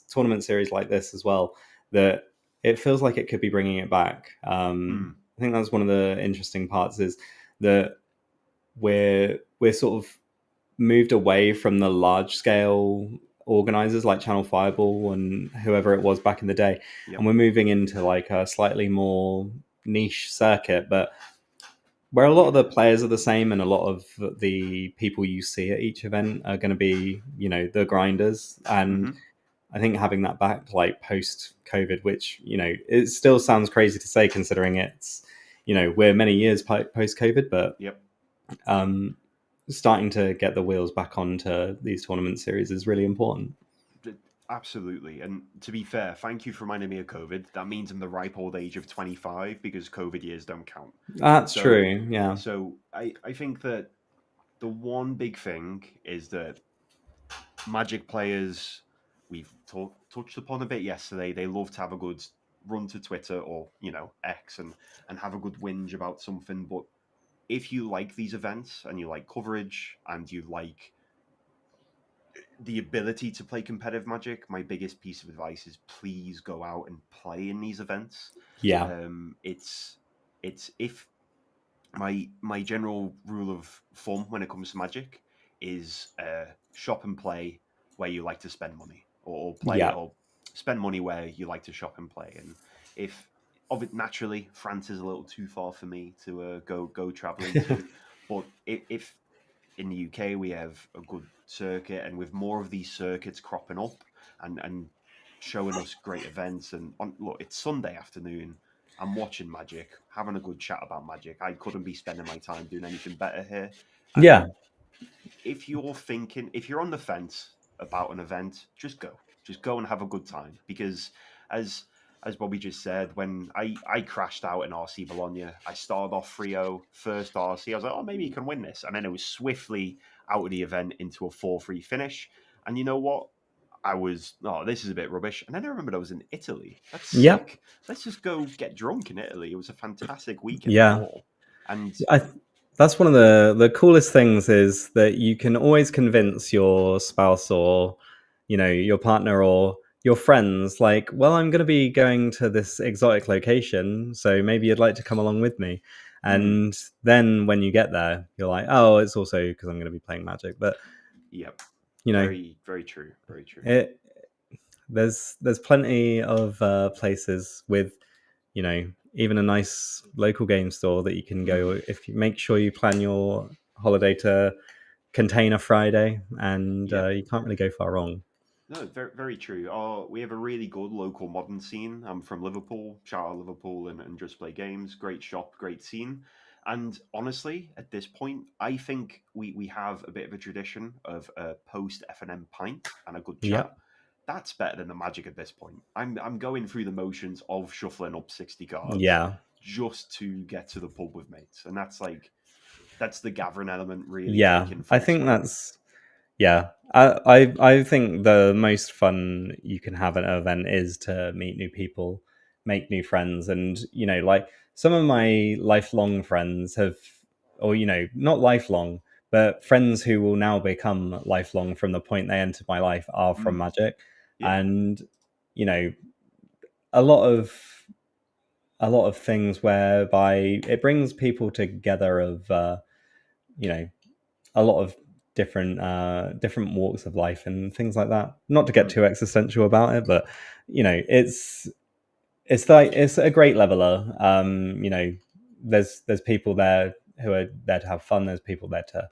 tournament series like this as well, that it feels like it could be bringing it back.
Mm,
I think that's one of the interesting parts is that we're sort of moved away from the large scale organizers like Channel Fireball and whoever it was back in the day, and
yep.
we're moving into like a slightly more niche circuit, but where a lot
Yeah.
of the players are the same and a lot of the people you see at each event are going to be the grinders. And
Hmm.
I think having that back like post COVID, which it still sounds crazy to say considering it's we're many years post COVID, but
Yep.
um starting to get the wheels back onto these tournament series is really important.
D- Absolutely. And to be fair, thank you for reminding me of COVID. That means I'm the ripe old age of 25 because COVID years don't count.
That's
So,
true. Yeah.
I think that the one big thing is that Magic players, we've touched upon a bit yesterday, they love to have a good run to Twitter or, X and have a good whinge about something. But if you like these events and you like coverage and you like the ability to play competitive Magic, my biggest piece of advice is please go out and play in these events.
Yeah.
It's if my general rule of thumb when it comes to Magic is shop and play where you like to spend money, or play
Yeah.
or spend money where you like to shop and play. And if of it naturally, France is a little too far for me to go traveling to, but if in the UK we have a good circuit, and with more of these circuits cropping up and showing us great events. And look, it's Sunday afternoon. I'm watching Magic, having a good chat about Magic. I couldn't be spending my time doing anything better here. And
Yeah.
if you're on the fence about an event, just go and have a good time. Because as as Bobby just said, when I crashed out in RC Bologna, I started off 3-0, first RC. I was like, oh, maybe you can win this. And then it was swiftly out of the event into a 4-3 finish. And you know what? I was, oh, this is a bit rubbish. And then I remembered I was in Italy. That's
Yeah.
sick. Let's just go get drunk in Italy. It was a fantastic weekend of
Yeah.
all. And
I That's one of the coolest things is that you can always convince your spouse or your partner or your friends like, well, I'm going to be going to this exotic location, so maybe you'd like to come along with me.
mm,
And then when you get there, you're like, oh, it's also because I'm going to be playing Magic. But
yep,
you know
very, very true. Very true.
it there's plenty of places with even a nice local game store that you can go
Hmm.
if you make sure you plan your holiday to contain a Friday, and
Yep.
you can't really go far wrong.
No, very very true. We have a really good local modern scene. I'm from Liverpool. Shout out Liverpool and Just Play Games. Great shop, great scene. And honestly, at this point, I think we have a bit of a tradition of a post F&M pint and a good chat.
Yep.
That's better than the Magic at this point. I'm going through the motions of shuffling up 60 cards
Yeah.
just to get to the pub with mates, and that's the gathering element really
Yeah.
taking
I
full
think
swing.
that's Yeah, I think the most fun you can have at an event is to meet new people, make new friends, and like some of my lifelong friends have, or not lifelong, but friends who will now become lifelong from the point they entered my life are from
Mm,
Magic,
yeah,
and you know a lot of things whereby it brings people together of you know a lot of different walks of life and things like that. Not to get
mm,
too existential about it, but it's like it's a great leveler. There's people there who are there to have fun. There's people there to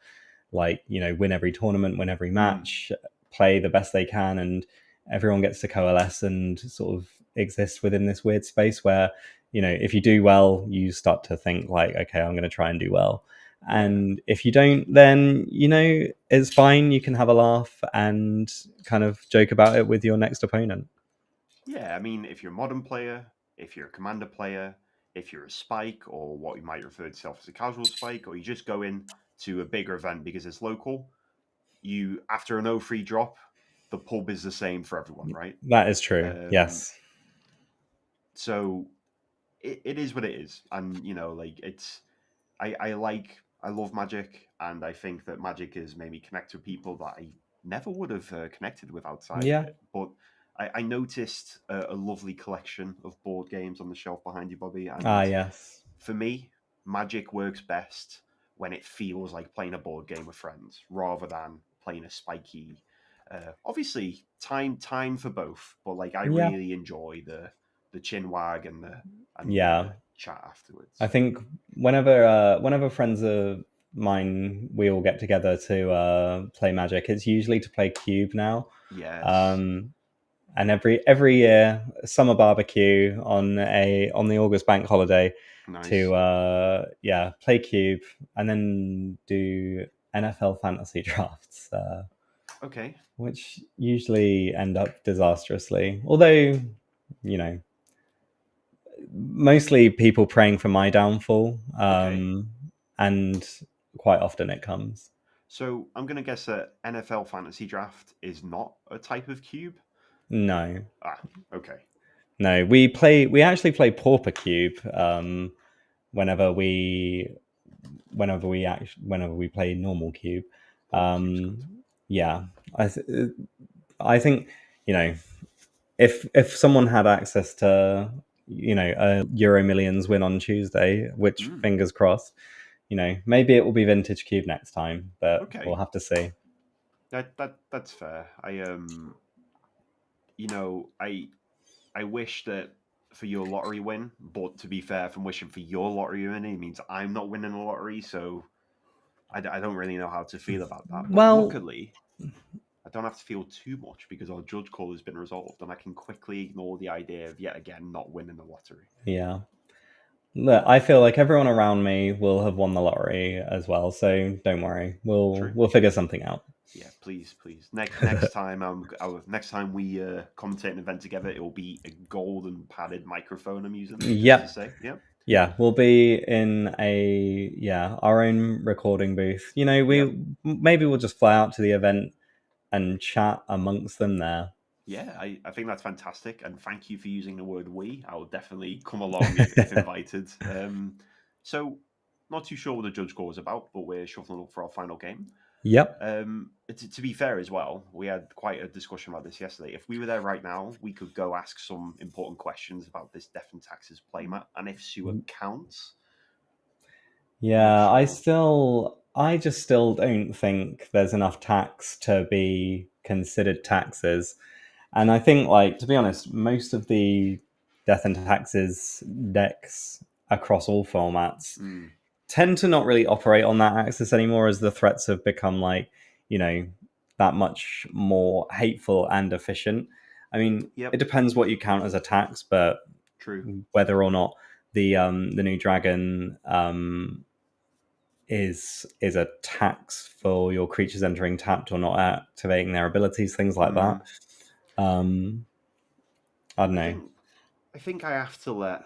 win every tournament, win every
mm,
match, play the best they can, and everyone gets to coalesce and sort of exist within this weird space where if you do well, you start to think like, okay, I'm going to try and do well.
yeah.
And if you don't, then it's fine. You can have a laugh and kind of joke about it with your next opponent.
Yeah, I mean, if you're a modern player, if you're a commander player, if you're a spike, or what you might refer to yourself as a casual spike, or you just go in to a bigger event because it's local, you after an 0-3 drop, the pub is the same for everyone, right?
That is true.
Um,
Yes.
so it is what it is, and like it's I love Magic, and I think that Magic has made me connect with people that I never would have connected with outside of
Yeah.
it. But I noticed a lovely collection of board games on the shelf behind you, Bobby.
Ah,
And
yes.
for me, Magic works best when it feels like playing a board game with friends rather than playing a spiky. Obviously, time for both, but like I
Yeah.
really enjoy the chin wag and the
Yeah.
chat
I
afterwards.
think whenever friends of mine we all get together to play Magic, it's usually to play Cube now.
Yes.
Um, and every year, summer barbecue on the August bank holiday
Nice.
to play Cube and then do NFL fantasy drafts,
Okay.
which usually end up disastrously. Although you know mostly people praying for my downfall,
Okay.
and quite often it comes.
So I'm gonna guess that NFL fantasy draft is not a type of cube.
No,
Ah, okay.
no, we actually play Pauper Cube whenever we whenever we play normal cube.
Pauper cube's good.
Yeah, I th- I think you know if someone had access to a Euro Millions win on Tuesday, which
Mm,
fingers crossed, maybe it will be vintage cube next time, but we'll
okay.
have to see.
That's fair. You know, I wish that for your lottery win, but to be fair, from wishing for your lottery win, it means I'm not winning the lottery, so I don't really know how to feel about that. But
Well,
luckily, I don't have to feel too much because our judge call has been resolved, and I can quickly ignore the idea of yet again not winning the lottery.
yeah. Look, I feel like everyone around me will have won the lottery as well, so don't worry. We'll
True.
we'll figure something out.
Yeah, please, please. Next time, next time we commentate an event together, it will be a golden padded microphone I'm using, just to
Yep.
say, yeah,
Yeah, we'll be in our own recording booth.
yeah,
Maybe we'll just fly out to the event and chat amongst them there.
yeah. I think that's fantastic, and thank you for using the word "we." I will definitely come along if invited. So not too sure what the judge score is about, but we're shuffling up for our final game.
Yep.
To be fair as well, we had quite a discussion about this yesterday. If we were there right now, we could go ask some important questions about this Death and Taxes playmat, and if sewer counts, not
Yeah,
sure.
I just still don't think there's enough tax to be considered taxes. And I think, like, to be honest, most of the Death and Taxes decks across all formats
Mm,
tend to not really operate on that axis anymore as the threats have become like, you know, that much more hateful and efficient. I mean, it
Yep.
depends what you count as attacks, but
True.
whether or not the new dragon is a tax for your creatures entering tapped or not activating their abilities, things like that.
Mm.
I don't
I
know.
think I think I have to let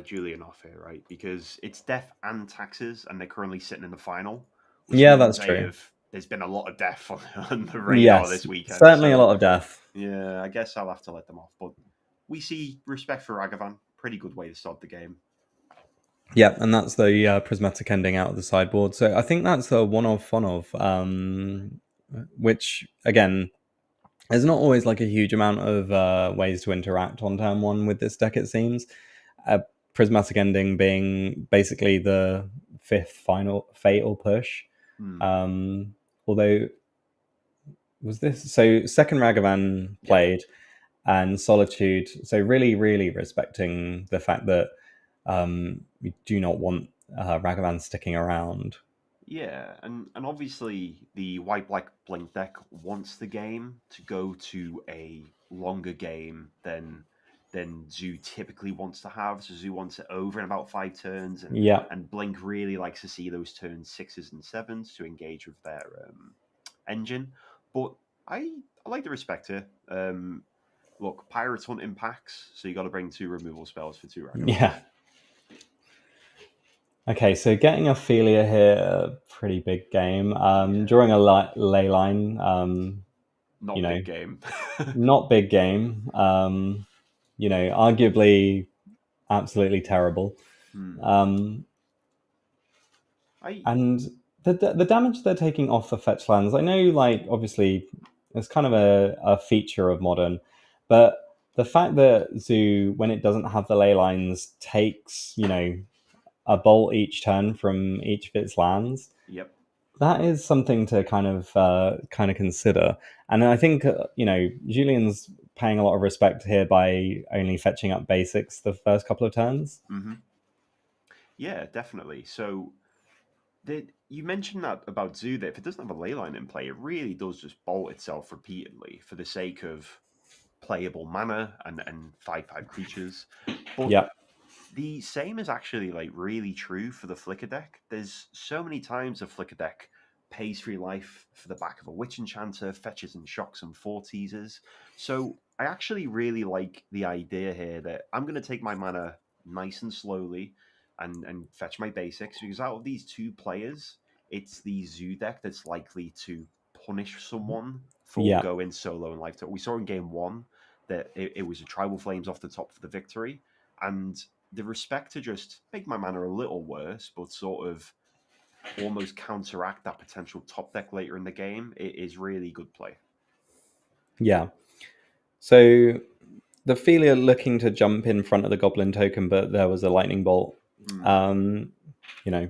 Julian off here, right? Because it's death and taxes, and they're currently sitting in the final, which
Yeah,
means
that's true.
there's been a lot of death on the radar
Yes,
this weekend.
certainly a
So
lot of death.
yeah, I guess I'll have to let them off. But we see respect for Ragavan. Pretty good way to start the game.
Yeah, and that's the prismatic ending out of the sideboard. So I think that's a one of fun of, which again, there's not always like a huge amount of ways to interact on turn one with this deck. It seems prismatic ending being basically the fifth final fatal push.
Hmm.
Um, although was this so second Ragavan
Yep.
played and Solitude. So really, really respecting the fact that we do not want Ragavan sticking around.
Yeah, and obviously the white black blink deck wants the game to go to a longer game than Zoo typically wants to have. So Zoo wants it over in about 5 turns,
Yeah,
and Blink really likes to see those turns sixes and sevens to engage with their engine. But I like the respect here. Look, pirates hunt in packs, so you got to bring 2 removal spells for 2 Ragavans.
yeah. Okay, so getting Ophelia here, pretty big game.
Yeah,
Drawing a ley line, you
not
know,
big game.
not big game. Arguably absolutely terrible.
Hmm.
Um,
I
and the damage they're taking off the fetch lands, I know, like obviously, it's kind of a feature of modern, but the fact that Zoo, when it doesn't have the ley lines, takes a bolt each turn from each of its lands,
Yep.
that is something to kind of consider. And I think Julian's paying a lot of respect here by only fetching up basics the first couple of turns.
Hmm. Yeah, definitely. So you mentioned that about Zoo that if it doesn't have a leyline in play, it really does just bolt itself repeatedly for the sake of playable mana and 5/5 creatures. But
Yeah,
the same is actually like really true for the Flicker deck. There's so many times a Flicker deck pays 3 life for the back of a Witch Enchanter, fetches and shocks and four teasers. So I actually really like the idea here that I'm going to take my mana nice and slowly and fetch my basics because out of these 2 players, it's the Zoo deck that's likely to punish someone for
yeah,
going solo in life. We saw in game 1 that it was a Tribal Flames off the top for the victory, and the respect to just make my mana a little worse, but sort of almost counteract that potential top deck later in the game, it is really good play.
yeah. So the Ophelia looking to jump in front of the Goblin token, but there was a lightning bolt.
Hmm.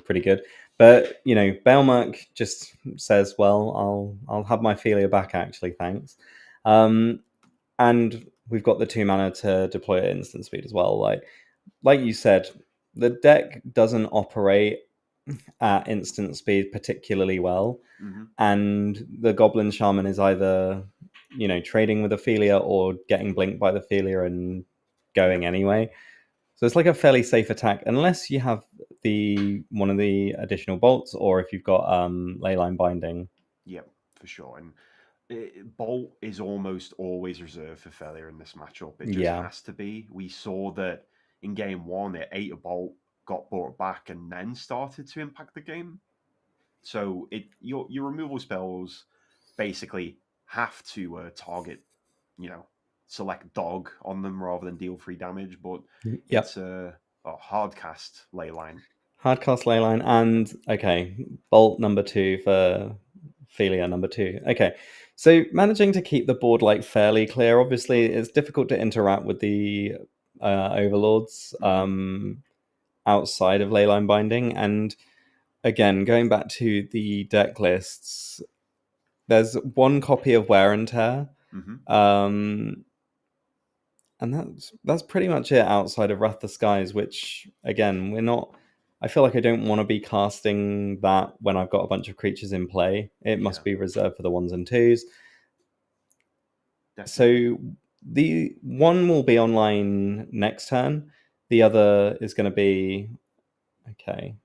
Pretty good. But Baelmark just says, "Well, I'll have my Ophelia back. Actually, thanks." Um, and we've got the 2 mana to deploy at instant speed as well. Like you said, the deck doesn't operate at instant speed particularly well,
Hmm.
and the Goblin Shaman is either trading with Ophelia or getting blinked by the Ophelia and going
Yep.
anyway. So it's like a fairly safe attack unless you have the one of the additional bolts, or if you've got leyline binding.
Yep. For sure. And Bolt is almost always reserved for failure in this matchup. It just
Yeah,
has to be. We saw that in game 1, it ate a Bolt, got brought back, and then started to impact the game. So your removal spells basically have to target, you know, select dog on them rather than deal free damage. But
yep.
it's a hard cast ley line.
Hardcast leyline and okay, bolt number 2 for Ophelia number 2. Okay, so managing to keep the board like fairly clear. Obviously, it's difficult to interact with the overlords
Hmm.
outside of leyline binding, and again, going back to the deck lists, there's one copy of Wear and Tear,
Hmm.
um, and that's pretty much it outside of Wrath the Skies, which again we're not. I feel like I don't want to be casting that when I've got a bunch of creatures in play. It
Yeah,
must be reserved for the ones and twos.
definitely.
So the one will be online next turn. The other is going to be okay.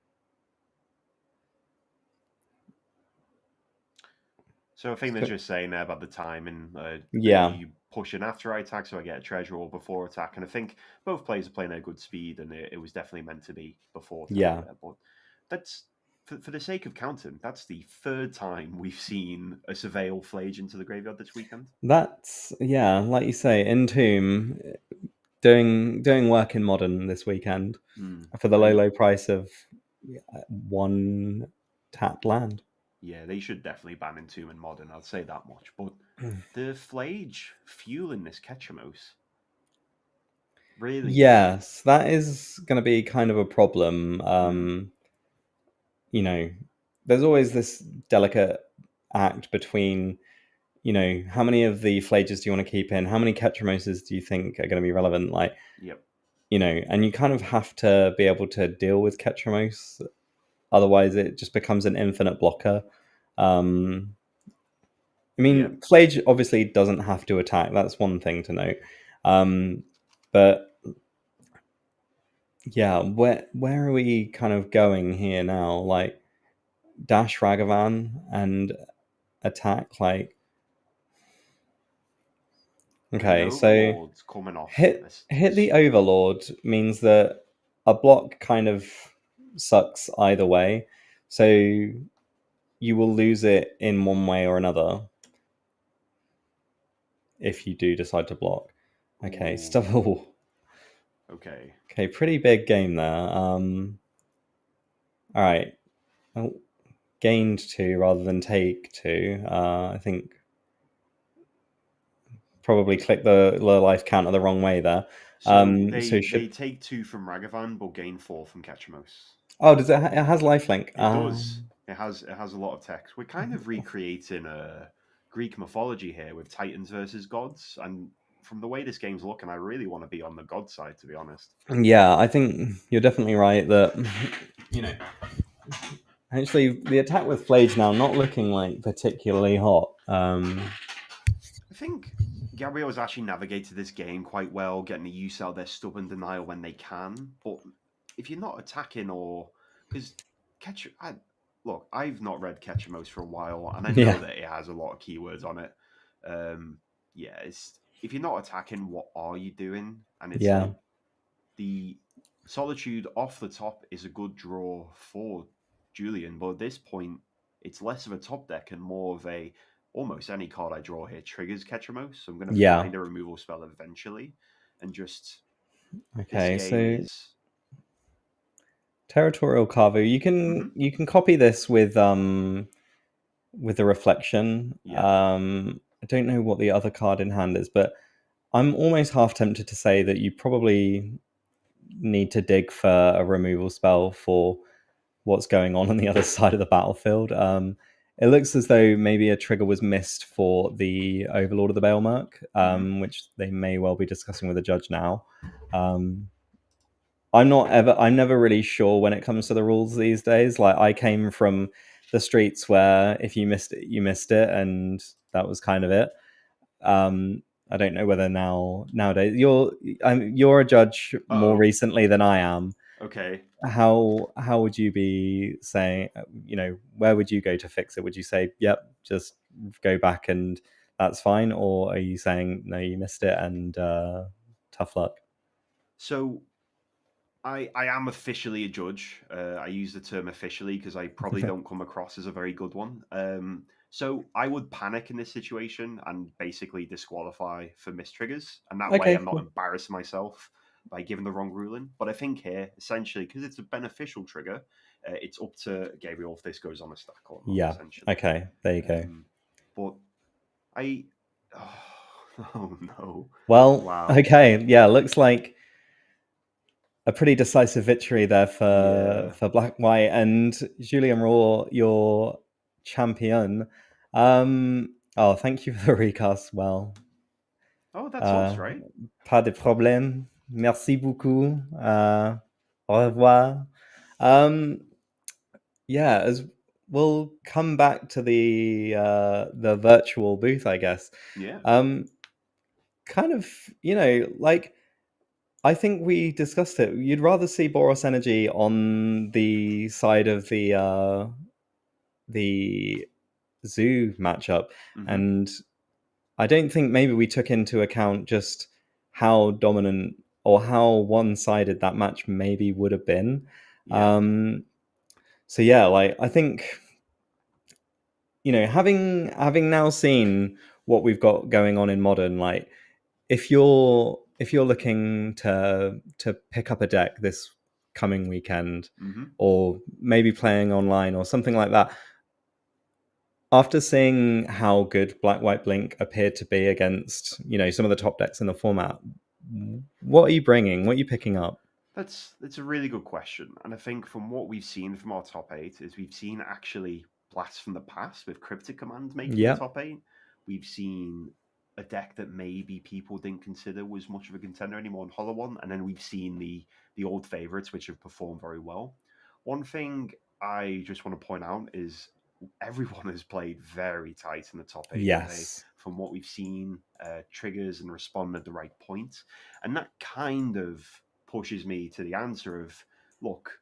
So I think they're just saying there about the time and are
Yeah,
you pushing after I attack so I get a treasure or before attack? And I think both players are playing at a good speed, and it was definitely meant to be before turn
yeah.
there. But that's for the sake of counting, that's the third time we've seen a Surveil Flage into the graveyard this weekend.
That's yeah, like you say, Entomb doing work in modern this weekend for the
And
low price of one tapped land.
yeah, they should definitely ban Entomb in modern. I'll say that much. But the Flage fueling this Ketchamos, really.
Yes, that is going to be kind of a problem.
Mm,
You know, there's always this delicate act between, how many of the flages do you want to keep in? How many Ketramoses do you think are going to be relevant? Like,
yep.
and you kind of have to be able to deal with Ketramos. Otherwise, it just becomes an infinite blocker. Um, I
Yeah.
mean, Flage obviously doesn't have to attack. That's one thing to note. But yeah, where are we kind of going here now? Like dash Ragavan and attack. Like
And
okay, so
Overlord's coming off
hit
this.
the Overlord means that a block kind of sucks either way. So you will lose it in one way or another if you do decide to block. Okay,
Ooh,
stubble.
okay.
Okay, pretty big game there. All right. Oh, gained two rather than take two. I think probably click the life counter the wrong way there.
So
So
they
should
take two from Ragavan, but gain four from Ketchamos.
does it has lifelink?
It does. It has a lot of text. We're kind of recreating a Greek mythology here with Titans versus gods, and from the way this game's looking, I really want to be on the god side, to be honest.
Yeah, I think you're definitely right that you know actually the attack with Flage now not looking like particularly hot.
I think Gabriel has actually navigated this game quite well, getting the use out of their stubborn denial when they can. But if you're not attacking or because Ketch, look, I've not read Ketchamos for a while, and I know
Yeah,
that it has a lot of keywords on it. Yeah, it's if you're not attacking, what are you doing? And it's
yeah,
like the Solitude off the top is a good draw for Julian, but at this point, it's less of a top deck and more of a almost any card I draw here triggers Ketchamos. So I'm going to
yeah.
find a removal spell eventually, and just this
Okay,
game
so
is.
territorial Kavu. You can
Mhm.
you can copy this with the reflection.
Yeah.
I don't know what the other card in hand is, but I'm almost half tempted to say that you probably need to dig for a removal spell for what's going on the other side of the battlefield. It looks as though maybe a trigger was missed for the Overlord of the Baelmerk,
Hmm.
which they may well be discussing with the judge now. Um, I'm never really sure when it comes to the rules these days. Like I came from the streets where if you missed it, you missed it, and that was kind of it. Um, I don't know whether nowadays you're a judge more
Oh.
recently than I am.
Okay.
How would you be saying? Where would you go to fix it? Would you say, "Yep, just go back and that's fine," or are you saying, "No, you missed it and tough luck"?
So I am officially a judge. I use the term officially because I probably don't come across as a very good one. So I would panic in this situation and basically disqualify for mistriggers, and that way
Okay,
I'm not
cool.
embarrassing myself by giving the wrong ruling. But I think here, essentially, because it's a beneficial trigger, it's up to Gabriel if this goes on a stack or not.
Yeah.
Essentially,
Okay. There you go.
um, but I, oh no,
Well,
wow,
okay. Yeah, looks like a pretty decisive victory there
yeah.
for Black White and Julian Raw, your champion. Oh, thank you for the recast. Well,
Oh, that's us,
uh,
right?
pas de problème. Merci beaucoup. Au revoir. Um, yeah, as we'll come back to the virtual booth, I guess.
Yeah.
Um, kind of, like I think we discussed it. You'd rather see Boros Energy on the side of the Zoo matchup,
Hmm.
and I don't think maybe we took into account just how dominant or how one-sided that match maybe would have been.
Yeah.
Um, so yeah, like I think having now seen what we've got going on in modern, like if you're looking to pick up a deck this coming weekend,
Hmm.
or maybe playing online or something like that, after seeing how good Black White Blink appeared to be against some of the top decks in the format, what are you bringing? What are you picking up?
That's a really good question, and I think from what we've seen from our top eight is we've seen actually blasts from the past with Cryptic Command making the
Yeah,
top eight. We've seen a deck that maybe people didn't consider was much of a contender anymore in Hollow One, and then we've seen the old favorites which have performed very well. One thing I just want to point out is everyone has played very tight in the top eight today.
yes,
From what we've seen, triggers and respond at the right point, and that kind of pushes me to the answer of look,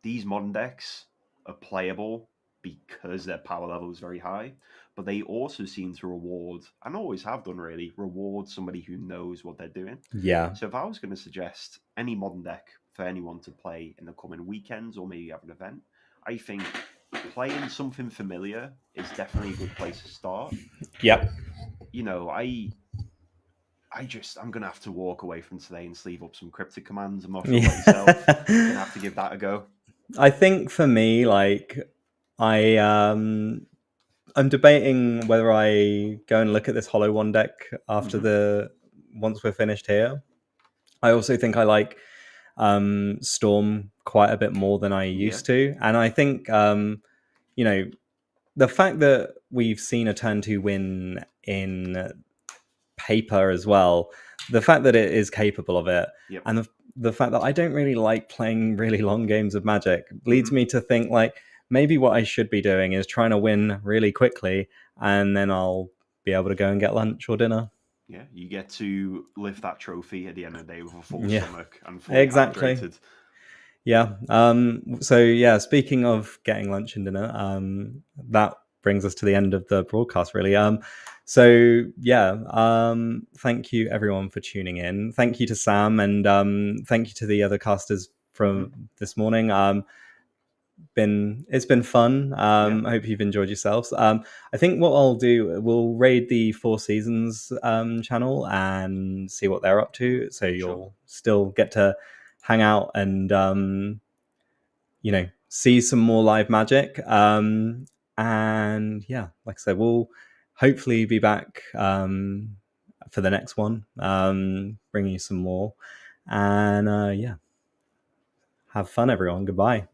these modern decks are playable because their power level is very high, but they also seem to reward, and always have done really, reward somebody who knows what they're doing.
yeah,
So if I was going to suggest any modern deck for anyone to play in the coming weekends or maybe have an event, I think playing something familiar is definitely a good place to start.
yep.
You know, I'm gonna have to walk away from today and sleeve up some cryptic commands. I'm not sure about yourself. Gonna have to give that a go.
I think for me, like I I'm debating whether I go and look at this Hollow One deck after
Hmm.
the once we're finished here. I also think I like Storm quite a bit more than I
Yeah.
used to, and I think you know the fact that we've seen a turn two win in paper as well, the fact that it is capable of it,
Yep.
and the fact that I don't really like playing really long games of Magic leads
Hmm.
me to think like maybe what I should be doing is trying to win really quickly, and then I'll be able to go and get lunch or dinner.
Yeah. You get to lift that trophy at the end of the day with a full
Yeah,
stomach and fully
exactly.
hydrated.
Yeah. So yeah, speaking of getting lunch and dinner, that brings us to the end of the broadcast, really. So yeah, thank you everyone for tuning in. Thank you to Sam, and thank you to the other casters
Hmm.
from this morning. It's been fun.
Yeah.
I hope you've enjoyed yourselves. I think what I'll do, we'll raid the Four Seasons channel and see what they're up to. So
Sure.
you'll still get to hang out and see some more live Magic. And yeah, like I said, we'll hopefully be back for the next one, bringing you some more. And yeah, have fun, everyone. Goodbye.